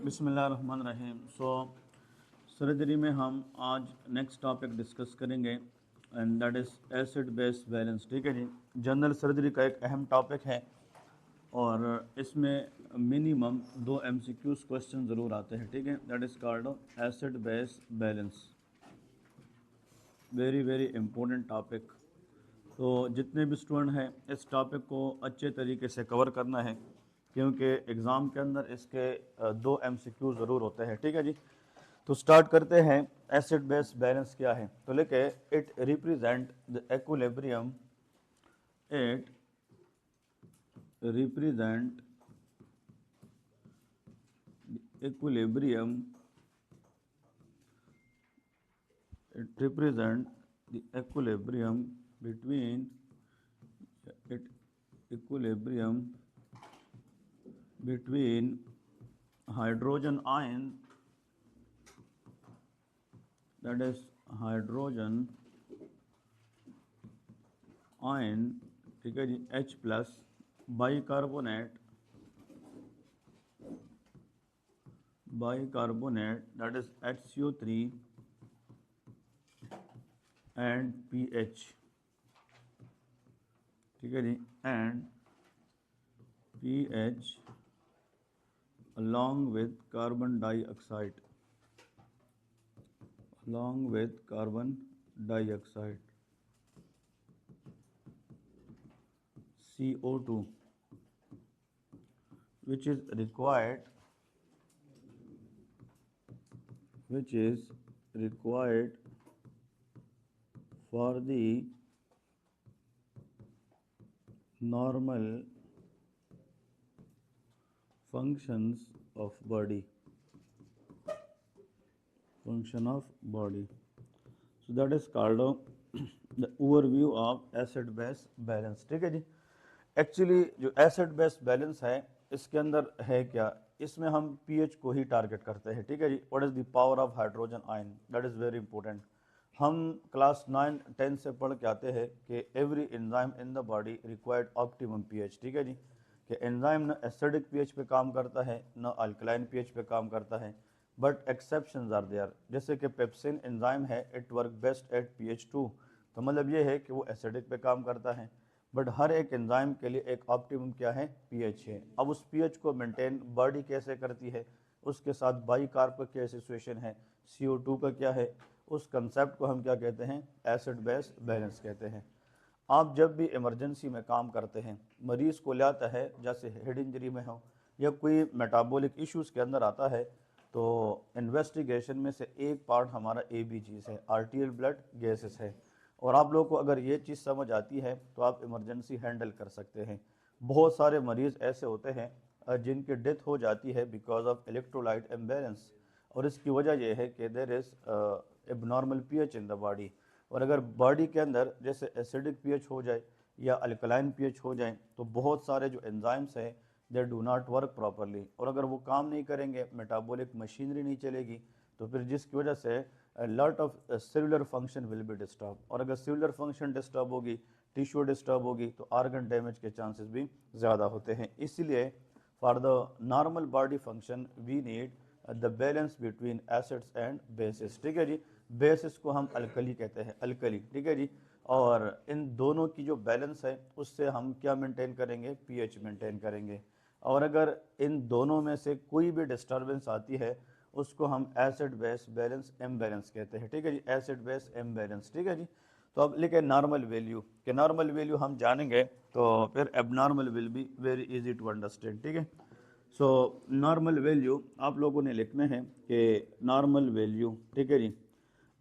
बिस्मिल्लाहिर्रहमानिर्रहीम। सर्जरी में हम आज नेक्स्ट टॉपिक डिस्कस करेंगे and that is acid base balance. ठीक है जी, जनरल सर्जरी का एक अहम टॉपिक है और इसमें मिनिमम 2 MCQs क्वेश्चन ज़रूर आते हैं। ठीक है, that is called acid base balance, very very important topic. तो जितने भी स्टूडेंट हैं इस टॉपिक को अच्छे तरीके से कवर करना है क्योंकि एग्ज़ाम के अंदर इसके 2 MCQ ज़रूर होते हैं। ठीक है जी, तो स्टार्ट करते हैं। एसिड बेस बैलेंस क्या है? तो लिखे it represent the equilibrium, it represent equilibrium, it represent the equilibrium between it equilibrium between hydrogen ion, that is hydrogen ion, ठीक है जी, H plus bicarbonate that is HCO3 and pH, ठीक है जी, and pH along with carbon dioxide, CO2, which is required for the normal functions of body. So that is called the overview of acid base balance। ठीक है जी, actually जो acid base balance है इसके अंदर है क्या, इसमें हम pH को ही टारगेट करते हैं। ठीक है जी, what is the power of hydrogen ion, that is very important. हम क्लास 9-10 से पढ़ के आते हैं कि every enzyme in the body required optimum pH। ठीक है जी, कि एंजाइम न एसिडिक pH पे काम करता है न अल्कलाइन pH पे काम करता है, बट एक्सेप्शंस आर देयर। जैसे कि पेप्सिन एंजाइम है, it work best at pH 2, तो मतलब ये है कि वो एसिडिक पे काम करता है, बट हर एक एंजाइम के लिए एक ऑप्टिमम क्या है, pH है। अब उस pH को मेंटेन बॉडी कैसे करती है, उसके साथ बाइकार्ब का क्या सिचुएशन है, CO2 का क्या है, उस कंसेप्ट को हम क्या कहते हैं, एसिड बेस बैलेंस कहते हैं। आप जब भी इमरजेंसी में काम करते हैं, मरीज़ को लाता है, जैसे हेड इंजरी में हो या कोई मेटाबॉलिक इश्यूज़ के अंदर आता है, तो इन्वेस्टिगेशन में से एक पार्ट हमारा ABGs है, आर्टियल ब्लड गैसेस है। और आप लोगों को अगर ये चीज़ समझ आती है तो आप इमरजेंसी हैंडल कर सकते हैं। बहुत सारे मरीज़ ऐसे होते हैं जिनकी डेथ हो जाती है बिकॉज ऑफ इलेक्ट्रोलाइट इम्बैलेंस, और इसकी वजह यह है कि there is abnormal pH in the body. और अगर बॉडी के अंदर जैसे एसिडिक pH हो जाए या अल्कलाइन pH हो जाए तो बहुत सारे जो एंजाइम्स हैं they do not work properly, और अगर वो काम नहीं करेंगे, मेटाबॉलिक मशीनरी नहीं चलेगी, तो फिर जिसकी वजह से lot of cellular function will be disturb, और अगर सेलुलर फंक्शन डिस्टर्ब होगी, टिश्यू डिस्टर्ब होगी, तो ऑर्गन डैमेज के चांसेस भी ज़्यादा होते हैं। इसलिए for the normal body function we need the balance between acids and bases. ठीक है जी, बेसिस को हम अल्कली कहते हैं, अल्कली। ठीक है जी, और इन दोनों की जो बैलेंस है उससे हम क्या मेंटेन करेंगे, pH मेंटेन करेंगे। और अगर इन दोनों में से कोई भी डिस्टर्बेंस आती है उसको हम एसिड बेस बैलेंस इम्बैलेंस कहते हैं। ठीक है जी, एसिड बेस इम्बैलेंस। ठीक है जी, तो अब लिखे नॉर्मल वैल्यू, कि नॉर्मल वैल्यू हम जानेंगे तो फिर abnormal will be very easy to understand. ठीक है, सो नॉर्मल वैल्यू आप लोगों ने लिखना है कि नॉर्मल वैल्यू। ठीक है जी,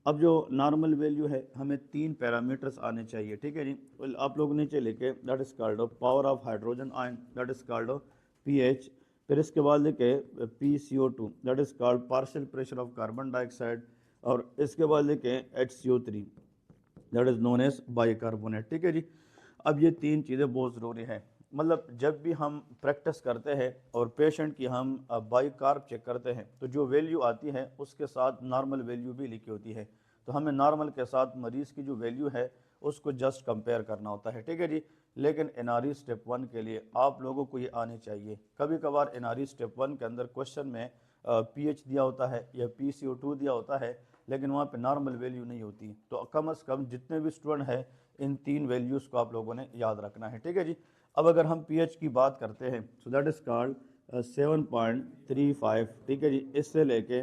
अब जो नॉर्मल वैल्यू है हमें 3 पैरामीटर्स आने चाहिए। ठीक है जी, आप लोग नीचे लिखे that is called power of hydrogen ion, that is called pH। फिर इसके बाद लिखे PCO2, that is called partial pressure of carbon dioxide, और इसके बाद लिखे HCO3, that is known as bicarbonate. ठीक है जी, अब ये 3 चीज़ें बहुत ज़रूरी हैं। मतलब जब भी हम प्रैक्टिस करते हैं और पेशेंट की हम बाइकार्ब चेक करते हैं तो जो वैल्यू आती है उसके साथ नॉर्मल वैल्यू भी लिखी होती है, तो हमें नॉर्मल के साथ मरीज़ की जो वैल्यू है उसको जस्ट कंपेयर करना होता है। ठीक है जी, लेकिन एनआरई स्टेप 1 के लिए आप लोगों को ये आनी चाहिए। कभी कभार एनआरई स्टेप 1 के अंदर क्वेश्चन में पीएच दिया होता है या PCO2 दिया होता है, लेकिन वहाँ पे नॉर्मल वैल्यू नहीं होती। तो कम से कम जितने भी स्टूडेंट हैं इन 3 वैल्यूज़ को आप लोगों ने याद रखना है, ठीक है जी। अब अगर हम पीएच की बात करते हैं, सो दैट इज़ कॉल्ड 7.35, ठीक है जी, इससे लेके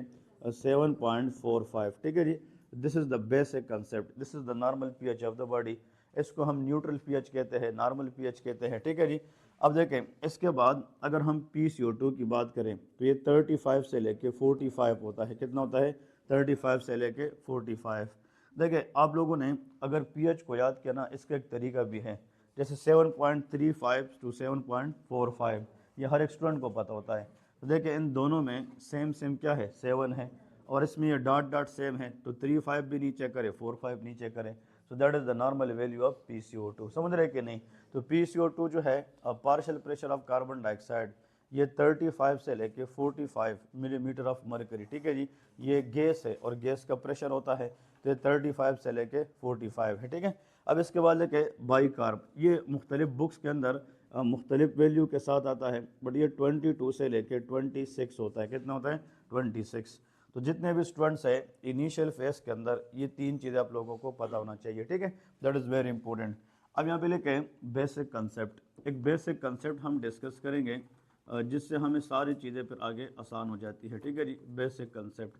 7.45, ठीक है जी। This is the basic concept, this is the normal pH of the body. इसको हम न्यूट्रल पीएच कहते हैं, नॉर्मल पीएच कहते हैं, ठीक है जी। अब देखें इसके बाद अगर हम PCO2 की बात करें तो ये 35 से लेके 45 होता है। कितना होता है? 35 से लेके 45। देखिए आप लोगों ने अगर पीएच को याद किया ना, इसका एक तरीका भी है, जैसे 7.35 टू 7.45, ये हर एक स्टूडेंट को पता होता है। तो देखिए इन दोनों में सेम सेम क्या है? 7 है, और इसमें ये डॉट डॉट सेम है, तो 35 भी नीचे करें, 45 नीचे करें, so that is the normal value of PCO2। समझ रहे कि नहीं? तो PCO2 जो है partial pressure of carbon dioxide, ये 35 से लेके 45 मिलीमीटर ऑफ मरकरी, ठीक है जी। ये गैस है और गैस का प्रेशर होता है, तो ये 35 से लेके 45 है, ठीक है। अब इसके बाद लेके बाइकार्ब, ये मुख्तलिफ बुक्स के अंदर मुख्तलिफ वैल्यू के साथ आता है, बट ये 22 से लेके 26 होता है। कितना होता है? 26। तो जितने भी स्टूडेंट्स हैं इनिशियल फेज के अंदर ये 3 चीज़ें आप लोगों को पता होना चाहिए, ठीक है। That is very important. अब यहाँ पे लेके बेसिक कंसेप्ट, एक बेसिक कंसेप्ट हम डिस्कस करेंगे जिससे हमें सारी चीज़ें फिर आगे आसान हो जाती है, ठीक है जी। बेसिक कंसेप्ट,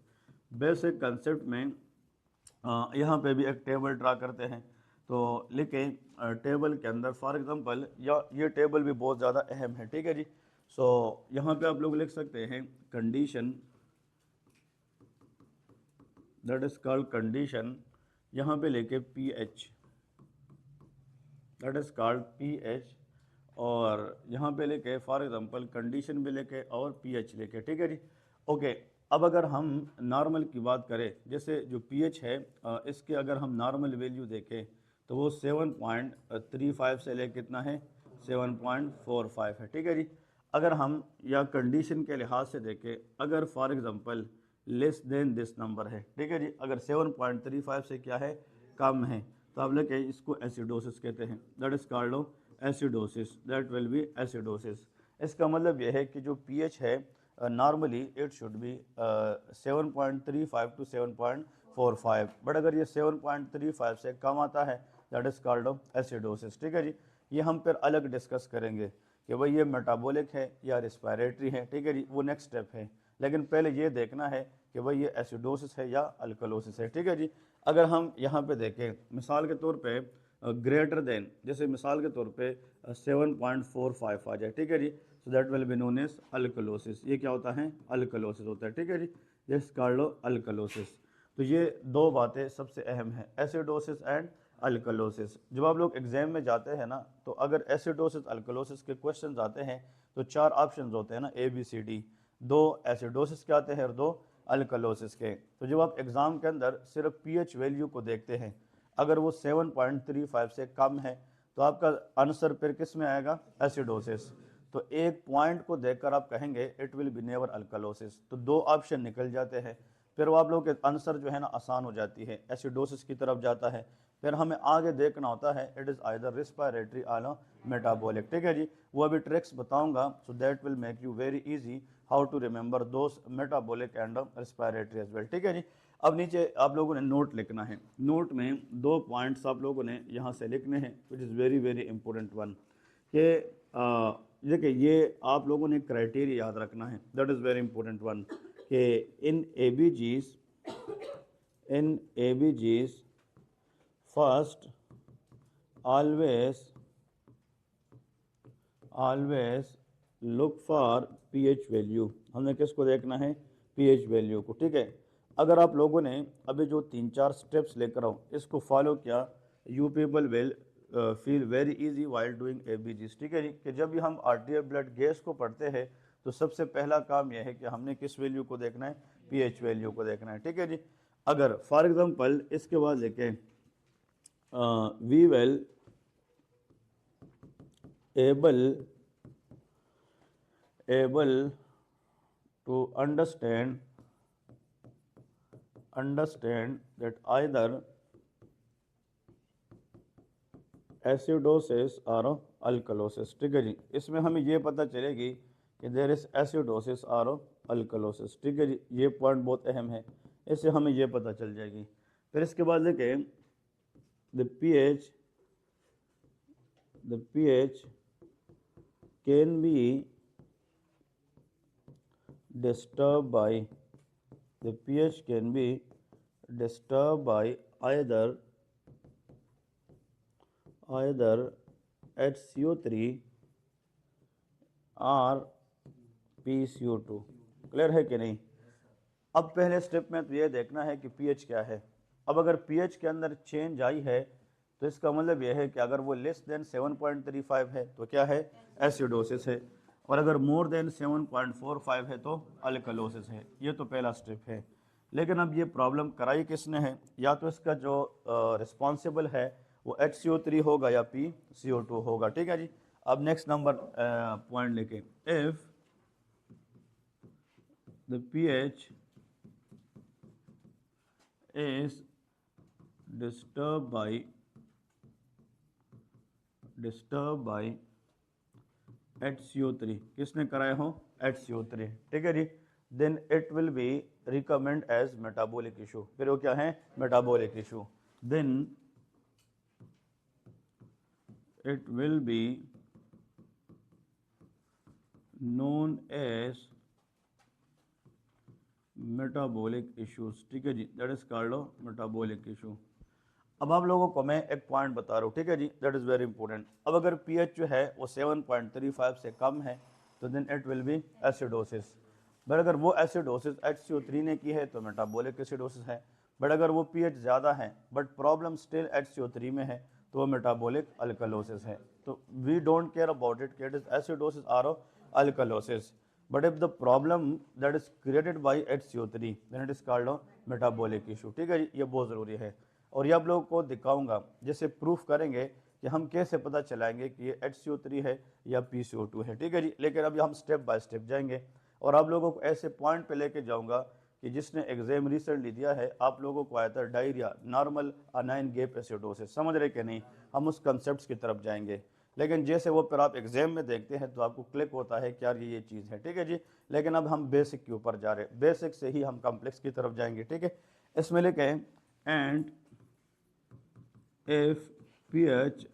बेसिक कंसेप्ट में यहाँ पे भी एक टेबल ड्रा करते हैं। तो लिखें टेबल के अंदर फॉर एग्जांपल, या ये टेबल भी बहुत ज़्यादा अहम है, ठीक है जी। सो यहाँ पे आप लोग लिख सकते हैं condition, that is called condition, यहाँ पे लेके pH, that is called pH, और यहाँ पे लेके फॉर एग्जांपल कंडीशन भी लेके और पीएच लेके, ठीक है जी। ओके, अब अगर हम नॉर्मल की बात करें, जैसे जो पीएच है इसके अगर हम नॉर्मल वैल्यू देखें तो वो 7.35 से लेके कितना है? 7.45 है, ठीक है जी। अगर हम या कंडीशन के लिहाज से देखें, अगर for example less than this number है, ठीक है जी, अगर 7.35 से क्या है? कम है, तो आप लेके इसको एसिडोसिस कहते हैं, that is called acidosis, that will be acidosis. इसका मतलब यह है कि जो पीएच है normally it should be 7.35 to 7.45, but अगर ये 7.35 से कम आता है दैट इज कॉल्ड एसिडोसिस, ठीक है जी। ये हम फिर अलग डिस्कस करेंगे कि भाई ये मेटाबॉलिक है या रिस्पायरेटरी है, ठीक है जी, वो नेक्स्ट स्टेप है। लेकिन पहले ये देखना है कि भाई ये एसिडोसिस है या अल्कलोसिस है, ठीक है जी। अगर हम यहाँ पे देखें मिसाल के तौर पे ग्रेटर देन, जैसे मिसाल के तौर पे 7.45 आ जाए, ठीक है जी, so that will be known as alkalosis. ये क्या होता है? अल्कलोसिस होता है, ठीक है जी, दिस कॉल्ड अल्कलोसिस। तो ये दो बातें सबसे अहम है, एसिडोसिस एंड अल्कलोसिस। जब आप लोग एग्जाम में जाते हैं ना, तो अगर एसिडोसिस अल्कलोसिस के क्वेश्चन आते हैं तो 4 ऑप्शन होते हैं ना, ABCD, 2 एसिडोसिस के आते हैं और 2 अल्कलोसिस के। तो जब आप एग्ज़ाम के अंदर सिर्फ पीएच वैल्यू को देखते हैं, अगर वो 7.35 से कम है तो आपका आंसर फिर किस में आएगा? एसिडोसिस। तो एक पॉइंट को देखकर आप कहेंगे it will be never alkalosis, तो 2 ऑप्शन निकल जाते हैं, फिर वो आप लोग के आंसर जो है ना आसान हो जाती है, एसिडोसिस की तरफ जाता है। फिर हमें आगे देखना होता है इट इज़ आइदर रिस्पायरेटरी और मेटाबॉलिक, ठीक है जी। वो अभी ट्रिक्स बताऊंगा, so that will make you very easy how to remember those metabolic and respiratory as well, ठीक है जी। अब नीचे आप लोगों ने नोट लिखना है, नोट में 2 पॉइंट्स आप लोगों ने यहाँ से लिखने हैं which is very very important one, कि देखिए ये आप लोगों ने क्राइटेरिया याद रखना है, that is very important one, कि इन ABGs first always look for pH value. हमने किसको देखना है? पीएच वैल्यू को, ठीक है। अगर आप लोगों ने अभी जो 3-4 स्टेप्स लेकर आओ इसको फॉलो किया, you people will feel very easy while doing ABGs, ठीक है जी। कि जब भी हम आर्टियल ब्लड गैस को पढ़ते हैं तो सबसे पहला काम यह है कि हमने किस वैल्यू को देखना है? पीएच वैल्यू को देखना है, ठीक है जी। अगर फॉर एग्जांपल इसके बाद देखें we will able to understand that either acidosis और अल्कलोसिस, ठीक है जी। इसमें हमें ये पता चलेगी कि देयर इज एसिडोसिस और अल्कलोसिस, ठीक है जी। ये पॉइंट बहुत अहम है, इससे हमें ये पता चल जाएगी। फिर इसके बाद देखें the pH can be disturbed by the pH can be disturbed by either HCO3 और PCO2। क्लियर है कि नहीं? अब पहले स्टेप में तो ये देखना है कि पीएच क्या है। अब अगर पीएच के अंदर चेंज आई है तो इसका मतलब यह है कि अगर वो लेस देन 7.35 है तो क्या है? एसिडोसिस है। और अगर मोर देन 7.45 है तो अल्कलोसिस है। ये तो पहला स्टेप है। लेकिन अब ये प्रॉब्लम कराई किसने है? या तो इसका जो रिस्पॉन्सिबल है वो HCO3 होगा या PCO2 होगा, ठीक है जी। अब नेक्स्ट नंबर पॉइंट लेके, if the pH is disturbed by HCO3, किसने कराया हो? HCO3, ठीक है जी। Then it will be recommend as metabolic issue. फिर वो क्या है? Metabolic issue. Then it will be known as metabolic issues, ठीक है जी। That is called metabolic issue. अब आप लोगों को मैं एक पॉइंट बता रहा हूँ, ठीक है जी, दैट इज़ वेरी इंपॉर्टेंट। अब अगर पीएच जो है वो 7.35 से कम है तो then it will be acidosis. But अगर वो एसिडोसिस HCO3 ने की है तो मेटाबॉलिक एसिडोसिस है। बट अगर वो पीएच ज़्यादा है बट प्रॉब्लम स्टिल HCO3 में है तो वो मेटाबॉलिक अल्कलोसिस है। तो we don't care about it कि इट इज एसिडोसिस और alkalosis. But if the problem that is created by HCO3 then it is called a metabolic issue, ठीक है जी। ये बहुत ज़रूरी है और ये आप लोगों को दिखाऊंगा, जैसे प्रूफ करेंगे कि हम कैसे पता चलाएंगे कि ये HCO3 है या PCO2 है, ठीक है जी। लेकिन अभी हम स्टेप बाय स्टेप जाएंगे और आप लोगों को ऐसे पॉइंट पे लेके जाऊंगा कि जिसने एग्जाम रिसेंटली दिया है आप लोगों को आया था diarrhoea, normal anion gap acidosis, समझ रहे कि नहीं? हम उस कंसेप्ट की तरफ जाएंगे। लेकिन जैसे वो फिर आप एग्जाम में देखते हैं तो आपको क्लिक होता है कि यार ये चीज़ है, ठीक है जी। लेकिन अब हम बेसिक के ऊपर जा रहे हैं, बेसिक से ही हम कॉम्प्लेक्स की तरफ जाएंगे, ठीक है। इसमें लिखे and if pH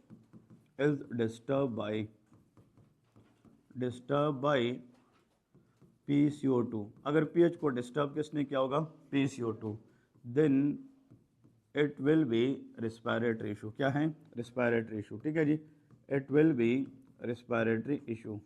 is disturbed by PCO2, अगर pH को डिस्टर्ब किसने किया होगा? PCO2, then it will be respiratory issue। क्या है? respiratory issue, ठीक है जी। it will be respiratory issue।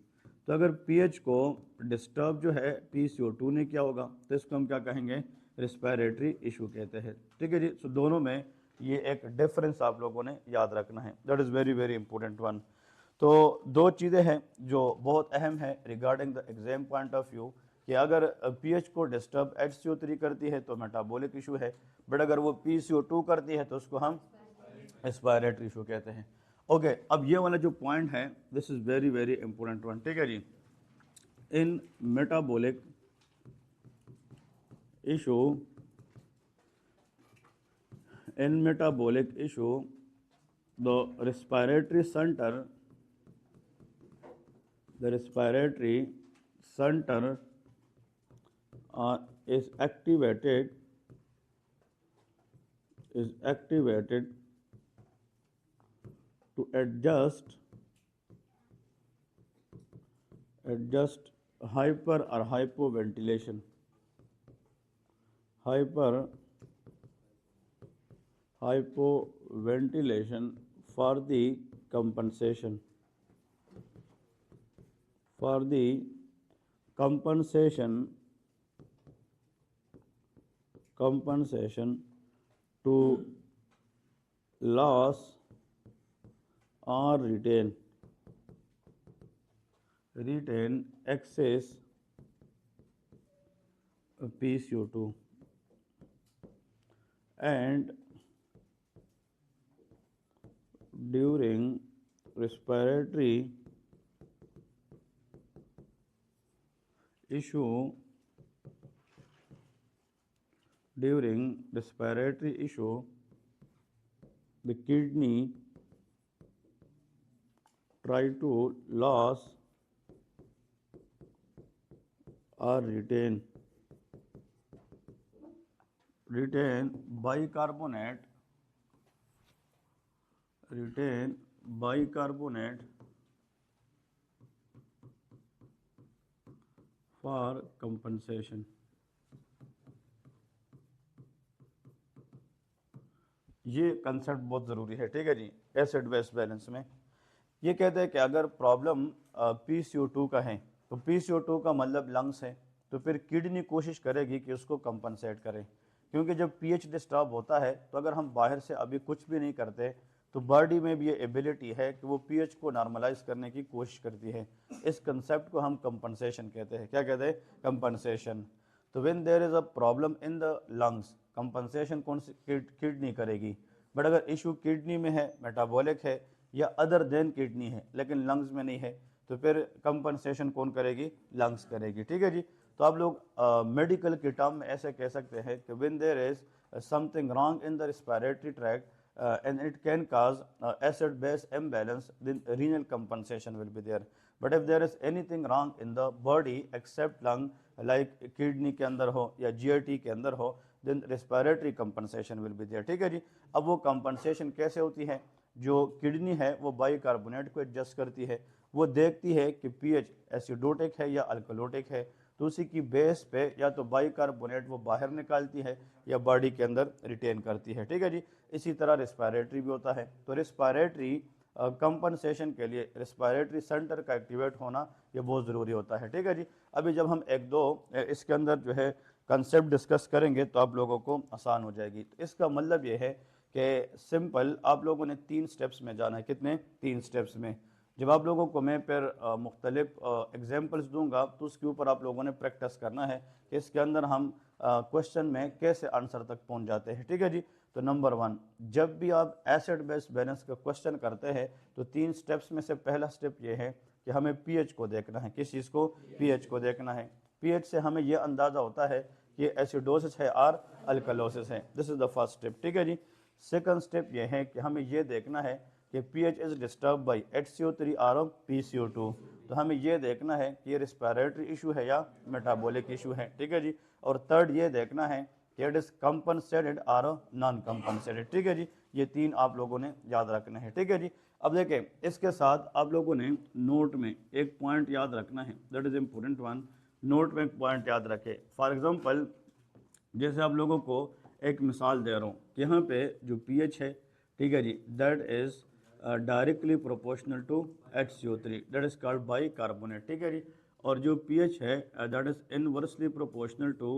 तो अगर pH को डिस्टर्ब जो है PCO2 ने किया होगा तो इसको हम क्या कहेंगे? रिस्पायरेटरी इशू कहते हैं, ठीक है जी। सो दोनों में ये एक डिफरेंस आप लोगों ने याद रखना है, that is very very important one. तो दो चीज़ें हैं जो बहुत अहम है regarding the exam point of view कि अगर पीएच को डिस्टर्ब HCO3 करती है तो मेटाबॉलिक इशू है, बट अगर वो PCO2 करती है तो उसको हम रेस्पिरेटरी इशू कहते हैं। ओके, अब ये वाला जो पॉइंट है this is very very important one, ठीक है जी। In metabolic issue the respiratory center is activated to adjust hyper or hypoventilation for the compensation to loss or retain excess PCO2 and during respiratory issue the kidney try to lose or retain bicarbonate for compensation। ये concept बहुत ज़रूरी है, ठीक है जी। Acid base balance में ये कहते हैं कि अगर प्रॉब्लम PCO2 का है तो PCO2 का मतलब लंग्स है, तो फिर किडनी कोशिश करेगी कि उसको कंपनसेट करे, क्योंकि जब पीएच डिस्टर्ब होता है तो अगर हम बाहर से अभी कुछ भी नहीं करते तो बॉडी में भी ये एबिलिटी है कि वो पीएच को नॉर्मलाइज करने की कोशिश करती है। इस कंसेप्ट को हम कंपनसेशन कहते हैं। क्या कहते हैं? कंपनसेशन। तो when there is a problem in the lungs, compensation कौन सी किडनी करेगी। बट अगर इशू किडनी में है, मेटाबॉलिक है या अदर देन किडनी है लेकिन लंग्स में नहीं है, तो फिर कंपनसेशन कौन करेगी? लंग्स करेगी, ठीक है जी। तो आप लोग मेडिकल के टर्म में ऐसे कह सकते हैं कि when there is something wrong in the respiratory tract and it can cause acid base imbalance, then renal compensation will be there. But if there is anything wrong in the body except lung, like kidney के अंदर हो या GIT के अंदर हो, then respiratory compensation will be there, ठीक है जी। अब वो compensation कैसे होती है? जो किडनी है वो बाइकार्बोनेट को एडजस्ट करती है, वो देखती है कि पीएच एसिडोटिक है या अल्कलोटिक है, तो उसी की बेस पे या तो बाइकार्बोनेट वो बाहर निकालती है या बॉडी के अंदर रिटेन करती है, ठीक है जी। इसी तरह रेस्पिरेटरी भी होता है। तो रेस्पिरेटरी कंपनसेशन के लिए रेस्पिरेटरी सेंटर का एक्टिवेट होना ये बहुत ज़रूरी होता है, ठीक है जी। अभी जब हम एक दो इसके अंदर जो है कंसेप्ट डिस्कस करेंगे तो आप लोगों को आसान हो जाएगी। तो इसका मतलब ये है कि सिंपल आप लोगों ने 3 स्टेप्स में जाना है। कितने? 3 स्टेप्स में। जब आप लोगों को मैं फिर मुख्तलिफ एग्जाम्पल्स दूंगा तो उसके ऊपर आप लोगों ने प्रैक्टिस करना है कि इसके अंदर हम क्वेश्चन में कैसे आंसर तक पहुंच जाते हैं, ठीक है जी। तो नंबर 1, जब भी आप एसिड बेस बैलेंस का क्वेश्चन करते हैं तो 3 स्टेप्स में से पहला स्टेप ये है कि हमें पीएच को देखना है। किस चीज़ को? पीएच को देखना है। पीएच से हमें यह अंदाज़ा होता है कि एसिडोसिस है और अल्कलोसिस है। This is the first step, ठीक है जी। सेकंड स्टेप ये है कि हमें ये देखना है कि pH is disturb by HCO3 और PCO2। तो हमें ये देखना है कि ये रिस्पिरेटरी इशू है या मेटाबॉलिक इशू है, ठीक है जी। और थर्ड ये देखना है कि इट इज कंपनसेटेड और नॉन कंपनसेटेड, ठीक है जी। ये 3 आप लोगों ने याद रखना है, ठीक है जी। अब देखें, इसके साथ आप लोगों ने नोट में एक पॉइंट याद रखना है, that is important one. Note में एक पॉइंट याद रखें। फॉर एग्जाम्पल, जैसे आप लोगों को एक मिसाल दे रहा हूँ कि यहाँ पे जो पीएच है, ठीक है जी, that is directly proportional to HCO3, that is called bicarbonate, ठीक है जी। और जो पीएच है that is inversely proportional to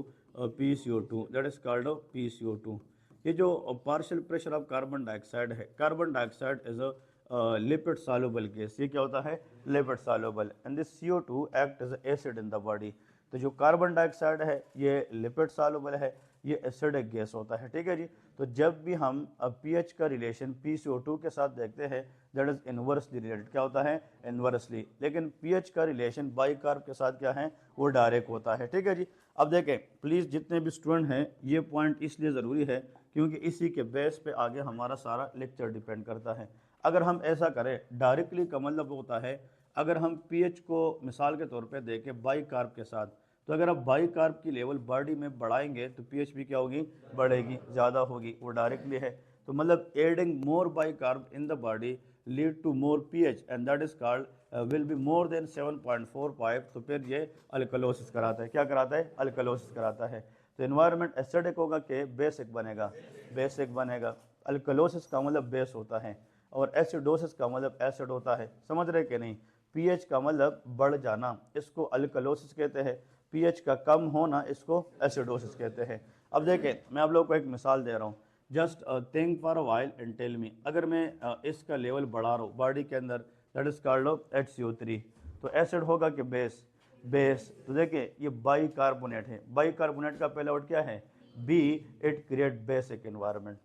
PCO2, that is called PCO2। ये जो partial pressure of carbon dioxide है, carbon dioxide is a lipid soluble gas. ये क्या होता है? Lipid soluble. And this CO2 act as acid in the body. तो जो carbon dioxide है ये लिपिड सॉल्युबल है, ये एसिडिक गैस होता है, ठीक है जी। तो जब भी हम पीएच का रिलेशन PCO2 के साथ देखते हैं दैट इज इनवर्सली रिलेटेड। क्या होता है? इनवर्सली। लेकिन पीएच का रिलेशन बाइकार्ब के साथ क्या है? वो डायरेक्ट होता है, ठीक है जी। अब देखें प्लीज़, जितने भी स्टूडेंट हैं, ये पॉइंट इसलिए ज़रूरी है क्योंकि इसी के बेस पे आगे हमारा सारा लेक्चर डिपेंड करता है। अगर हम ऐसा करें, डायरेक्टली का मतलब होता है अगर हम पीएच को मिसाल के तौर पे देखें बाइकार्ब के साथ, तो अगर आप बाइकार्ब की लेवल बॉडी में बढ़ाएंगे तो पीएच भी क्या होगी? बढ़ेगी, ज़्यादा होगी। वो डायरेक्टली है। तो मतलब adding more bicarb in the body lead to more pH and that is called will be more than 7.45। तो फिर ये अल्कलोसिस कराता है। क्या कराता है? अल्कलोसिस कराता है। तो एनवायरनमेंट एसिडिक होगा कि बेसिक बनेगा? बेसिक बनेगा। अल्कलोसिस का मतलब बेस होता है और एसिडोसिस का मतलब एसिड होता है। समझ रहे कि नहीं? पीएच का मतलब बढ़ जाना, इसको अल्कलोसिस कहते हैं। पीएच का कम होना, इसको एसिडोसिस कहते हैं। अब देखें, मैं आप लोग को एक मिसाल दे रहा हूँ। Just think for a while and tell me, अगर मैं इसका लेवल बढ़ा रहा हूँ बॉडी के अंदर, that is called off HCO3, तो एसिड होगा कि बेस? बेस। तो देखिए ये बाइकार्बोनेट है। बाइकार्बोनेट का पहला वर्ड क्या है? B. It create basic environment.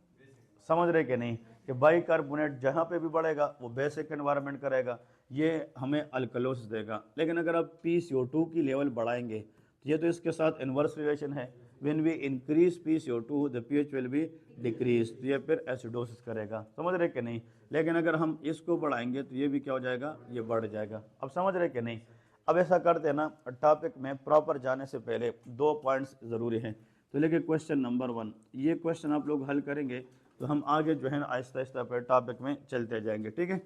समझ रहे कि नहीं? कि बाइकार्बोनेट जहाँ पे भी बढ़ेगा वो बेसिक एनवायरनमेंट करेगा, ये हमें अल्कलोसिस देगा। लेकिन अगर आप PCO2 की लेवल बढ़ाएंगे तो ये तो इसके साथ इन्वर्स रिलेशन है। When we increase PCO2 the pH will be decrease, तो ये फिर एसिडोसिस करेगा। समझ रहे कि नहीं? लेकिन अगर हम इसको बढ़ाएंगे तो ये भी क्या हो जाएगा, ये बढ़ जाएगा। अब समझ रहे कि नहीं? अब ऐसा करते हैं ना, टॉपिक में प्रॉपर जाने से पहले 2 पॉइंट्स ज़रूरी हैं। तो लेकिन क्वेश्चन नंबर 1, ये क्वेश्चन आप लोग हल करेंगे तो हम आगे जो है ना आहिस्ता आहिस्ता पर टॉपिक में चलते जाएंगे, ठीक है।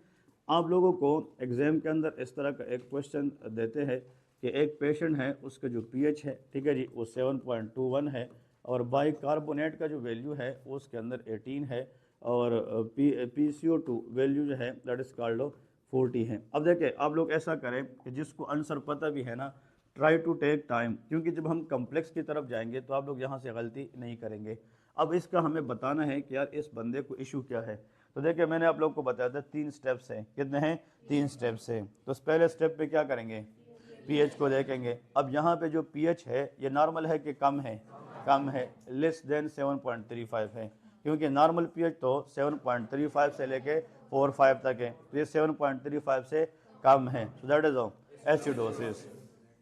आप लोगों को एग्जाम के अंदर इस तरह का एक क्वेश्चन देते हैं कि एक पेशेंट है, उसका जो pH है, ठीक है जी, वो 7.21 है और बाइकार्बोनेट का जो वैल्यू है वो उसके अंदर 18 है और PCO2 वैल्यू जो है दैट इज कॉल्ड 40 है। अब देखिए आप लोग ऐसा करें कि जिसको आंसर पता भी है ना, ट्राई टू टेक टाइम, क्योंकि जब हम कम्प्लेक्स की तरफ जाएंगे तो आप लोग यहाँ से गलती नहीं करेंगे। अब इसका हमें बताना है कि यार इस बंदे को इशू क्या है। तो देखिए मैंने आप लोग को बताया था 3 स्टेप्स हैं। कितने हैं? 3 स्टेप्स हैं। तो पहले स्टेप पे क्या करेंगे, pH को देखेंगे। अब यहाँ पे जो pH है ये नॉर्मल है कि कम है? कम है, लेस देन 7.35 है, क्योंकि नॉर्मल pH तो 7.35 से लेके 4-5 तक है, तो ये 7.35 से कम है, सो दैट इज एसिडोसिस।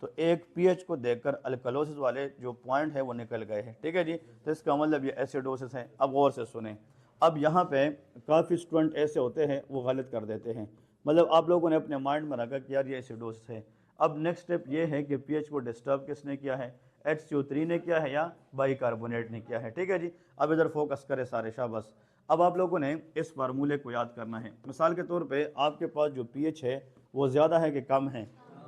तो एक pH को देखकर अल्कलोसिस वाले जो पॉइंट है वो निकल गए हैं, ठीक है जी। तो इसका मतलब ये एसिडोसिस है। अब गौर से सुने, अब यहाँ पे काफ़ी स्टूडेंट ऐसे होते हैं वो गलत कर देते हैं, मतलब आप लोगों ने अपने माइंड में रखा कि यार ये एसिडोसिस है। अब नेक्स्ट स्टेप ये है कि pH को डिस्टर्ब किसने किया है, HCO3 ने किया है या बाइकार्बोनेट ने किया है, ठीक है जी। अब इधर फोकस करें सारे शाबाश। अब आप लोगों ने इस फार्मूले को याद करना है। मिसाल के तौर पे आपके पास जो pH है वो ज़्यादा है कि कम है,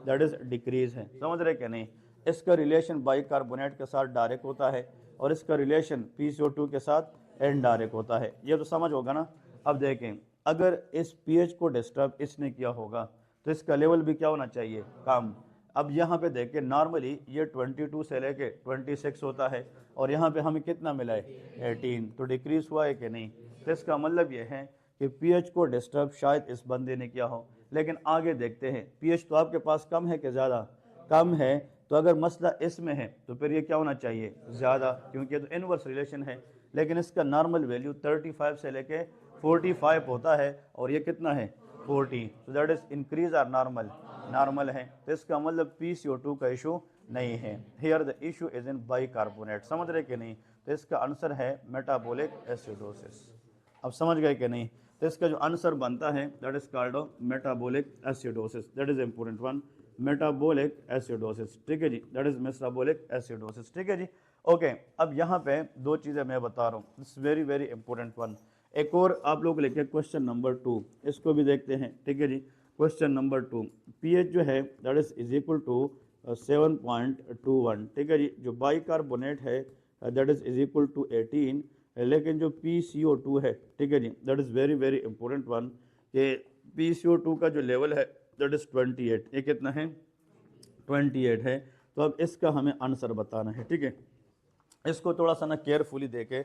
दैट इज़ डिक्रीज है। समझ रहे कि नहीं? इसका रिलेशन बाइकार्बोनेट के साथ डायरेक्ट होता है और इसका रिलेशन PCO2 के साथ इनडायरेक्ट होता है, ये तो समझ होगा ना। अब देखें, अगर इस pH को डिस्टर्ब इसने किया होगा तो इसका लेवल भी क्या होना चाहिए, कम। अब यहाँ पे देखें नॉर्मली ये 22 से लेके 26 होता है और यहाँ पे हमें कितना मिला है, 18, तो डिक्रीज हुआ है कि नहीं? तो इसका मतलब ये है कि pH को डिस्टर्ब शायद इस बंदे ने किया हो। लेकिन आगे देखते हैं, pH तो आपके पास कम है कि ज़्यादा? कम है, तो अगर मसला इसमें है तो फिर ये क्या होना चाहिए, ज़्यादा, क्योंकि ये तो इनवर्स रिलेशन है। लेकिन इसका नॉर्मल वैल्यू 35 से लेके 45 होता है और ये कितना है, 40, सो दैट इज इंक्रीज और नॉर्मल, नॉर्मल है। तो इसका मतलब PCO2 का इशू नहीं है। Here the issue is in bicarbonate. समझ रहे कि नहीं? तो इसका आंसर है मेटाबॉलिक एसिडोसिस। अब समझ गए कि नहीं? तो इसका जो आंसर बनता है that is called metabolic acidosis, that is important one, metabolic acidosis, ठीक है जी, दैट इज मेटाबॉलिक एसिडोसिस, ठीक है जी। ओके, अब यहाँ पे 2 चीज़ें मैं बता रहा हूँ, this very very important one. एक और आप लोग लेके क्वेश्चन नंबर 2, इसको भी देखते हैं, ठीक है जी। क्वेश्चन नंबर 2, pH जो है दैट इज इक्वल टू 7.21, ठीक है जी। जो बाइकार्बोनेट है दैट इज इक्वल टू 18, लेकिन जो PCO2 है, ठीक है जी, that is very very important one, कि PCO2 का जो लेवल है दैट इज़ 28, ये कितना है, 28 है। तो अब इसका हमें आंसर बताना है, ठीक है। इसको थोड़ा सा ना केयरफुली देखें।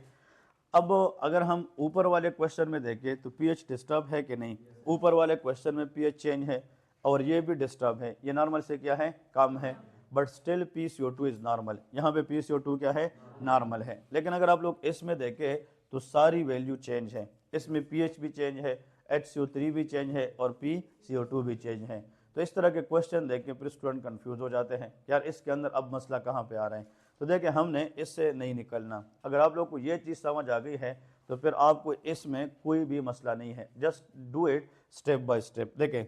अब अगर हम ऊपर वाले क्वेश्चन में देखें तो pH डिस्टर्ब है कि नहीं? ऊपर वाले क्वेश्चन में pH चेंज है और ये भी डिस्टर्ब है, ये नॉर्मल से क्या है, कम है, but still PCO2 is normal. यहाँ पे PCO2 क्या है, नॉर्मल है। लेकिन अगर आप लोग इसमें देखें तो सारी वैल्यू चेंज है, इसमें pH भी चेंज है, HCO3 भी चेंज है और PCO2 भी चेंज है। तो इस तरह के क्वेश्चन देख के फिर स्टूडेंट कंफ्यूज हो जाते हैं, यार इसके अंदर अब मसला कहाँ पे आ रहा है। तो देखिए हमने इससे नहीं निकलना। अगर आप लोग को ये चीज़ समझ आ गई है तो फिर आपको इसमें कोई भी मसला नहीं है, just do it step by step. देखें,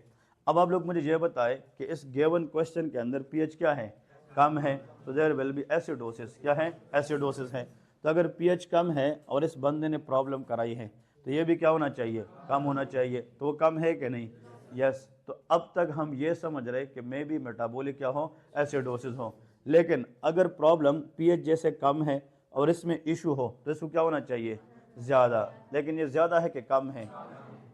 अब आप लोग मुझे ये बताएं कि इस गिवन क्वेश्चन के अंदर pH क्या है, कम है, तो देयर विल बी एसिडोसिस। क्या है, एसिडोसिस है। तो अगर pH कम है और इस बंदे ने प्रॉब्लम कराई है तो ये भी क्या होना चाहिए, कम होना चाहिए। तो वो कम है कि नहीं? यस। तो अब तक हम ये समझ रहे कि मे बी मेटाबॉलिक क्या हो, एसिडोसिस हो। लेकिन अगर प्रॉब्लम pH जैसे कम है और इसमें इशू हो तो इसको क्या होना चाहिए, ज़्यादा। लेकिन ये ज़्यादा है कि कम है?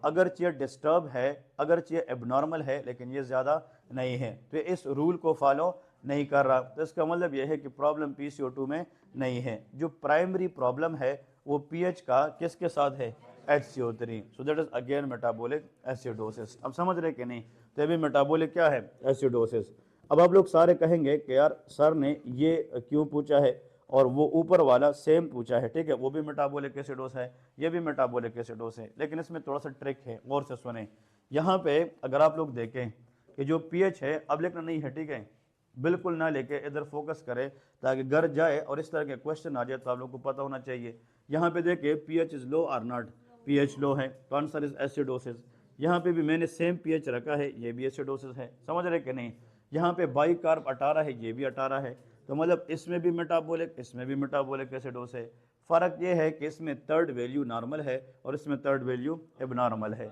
अगर ये डिस्टर्ब है, अगर ये एबनॉर्मल है, लेकिन ये ज़्यादा नहीं है, तो ये इस रूल को फॉलो नहीं कर रहा। तो इसका मतलब यह है कि प्रॉब्लम PCO2 में नहीं है। जो प्राइमरी प्रॉब्लम है वो pH का किसके साथ है, HCO3, so that is again metabolic acidosis. अब समझ रहे कि नहीं? तो ये भी मेटाबॉलिक क्या है, एसिडोसिस। अब आप लोग सारे कहेंगे कि यार सर ने ये क्यों पूछा है और वो ऊपर वाला सेम पूछा है, ठीक है, वो भी मेटाबॉलिक एसिडोस है, ये भी मेटाबॉलिक एसिडोस है। लेकिन इसमें थोड़ा सा ट्रिक है, गौर से सुने। यहाँ पे अगर आप लोग देखें कि जो pH है, अब लिखना नहीं है, ठीक है, बिल्कुल ना लेके इधर फोकस करें ताकि घर जाए और इस तरह के क्वेश्चन आ जाए तो आप लोग को पता होना चाहिए। यहाँ पे देखिए pH is low or not, pH low है तो आंसर इज एसिडोसिस। यहाँ पे भी मैंने सेम पीएच रखा है, ये भी एसिडोसिस है, समझ रहे कि नहीं। यहाँ पे बाई कार्ब 18 है, ये भी 18 है, तो मतलब इसमें भी मेटाबॉलिक, इसमें भी मेटाबॉलिक एसिडोस है। फ़र्क ये है कि इसमें थर्ड वैल्यू नॉर्मल है और इसमें थर्ड वैल्यू एबनॉर्मल है।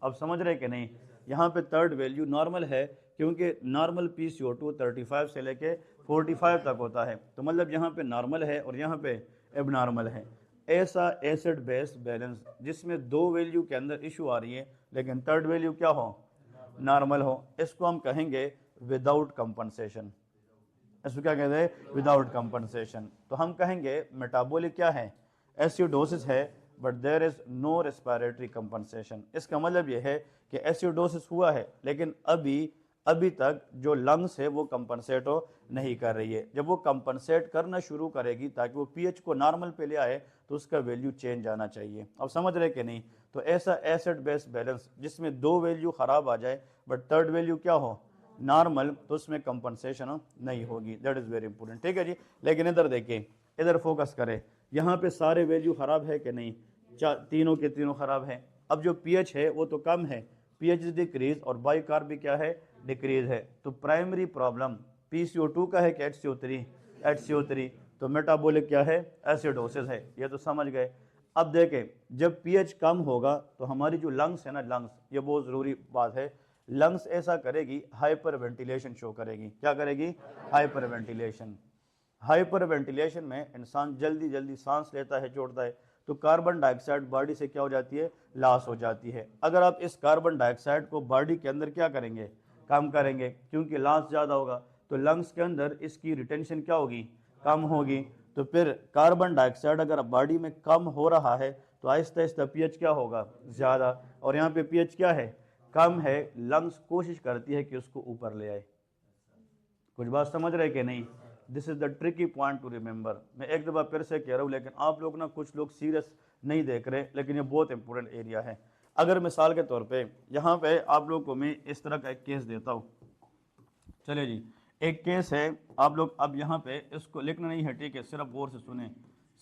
अब समझ रहे कि नहीं, यहाँ पे थर्ड वैल्यू नॉर्मल है क्योंकि नॉर्मल PCO2 35 से लेके 45 तक होता है, तो मतलब यहाँ पे नॉर्मल है और यहाँ पे एबनॉर्मल है। ऐसा एसिड बेस बैलेंस जिसमें दो वैल्यू के अंदर इशू आ रही है लेकिन थर्ड वैल्यू क्या हो, नॉर्मल हो, इसको हम कहेंगे विदाउट कंपनसेशन। इसको क्या कहते हैं, विदाउट कंपनसेशन। तो हम कहेंगे मेटाबॉलिक क्या है, एसिडोसिस है, but there is no respiratory compensation. इसका मतलब यह है कि एसिडोसिस हुआ है लेकिन अभी तक जो लंग्स है वो कंपनसेट हो नहीं कर रही है। जब वो कंपनसेट करना शुरू करेगी ताकि वो पीएच को नॉर्मल पे ले आए तो उसका वैल्यू चेंज आना चाहिए। अब समझ रहे कि नहीं। तो ऐसा एसिड बेस बैलेंस जिसमें दो वैल्यू खराब आ जाए बट थर्ड वैल्यू क्या हो, नॉर्मल, तो उसमें कंपनसेशन नहीं होगी। दैट इज वेरी इंपॉर्टेंट, ठीक है जी। लेकिन इधर देखिए, इधर फोकस करें, यहाँ पे सारे वैल्यू खराब है कि नहीं, तीनों के तीनों खराब है। अब जो पीएच है वो तो कम है, पीएच इज डिक्रीज और बाई कार्ब भी क्या है, डिक्रीज है। तो प्राइमरी प्रॉब्लम PCO2 का है कि HCO3, HCO3, तो मेटाबॉलिक क्या है, एसिडोसिस है। ये तो समझ गए। अब देखें, जब पीएच कम होगा तो हमारी जो लंग्स है ना, लंग्स, ये बहुत ज़रूरी बात है, लंग्स ऐसा करेगी, हाइपर वेंटिलेशन शो करेगी। क्या करेगी, हाइपर वेंटिलेशन। हाइपर वेंटिलेशन में इंसान जल्दी जल्दी सांस लेता है, छोड़ता है, तो कार्बन डाइऑक्साइड बॉडी से क्या हो जाती है, लॉस हो जाती है। अगर आप इस कार्बन डाइऑक्साइड को बॉडी के अंदर क्या करेंगे, कम करेंगे, क्योंकि लॉस ज़्यादा होगा तो लंग्स के अंदर इसकी रिटेंशन क्या होगी, कम होगी। तो फिर कार्बन डाइऑक्साइड अगर बॉडी में कम हो रहा है तो आहिस्ता आहिस्ता पीएच क्या होगा, ज़्यादा, और यहाँ पे पीएच क्या है, कम है। लंग्स कोशिश करती है कि उसको ऊपर ले आए। कुछ बात समझ रहे कि नहीं। This is the tricky point two remember. मैं एक दफ़ा फिर से कह रहा हूँ, लेकिन आप लोग ना, कुछ लोग सीरियस नहीं देख रहे, लेकिन ये बहुत इंपॉर्टेंट एरिया है। अगर मिसाल के तौर पे यहाँ पे आप लोग को मैं इस तरह का एक केस देता हूँ। चलिए जी, एक केस है, आप लोग अब यहाँ पे इसको लिखना नहीं है, ठीक है, सिर्फ गौर से सुने।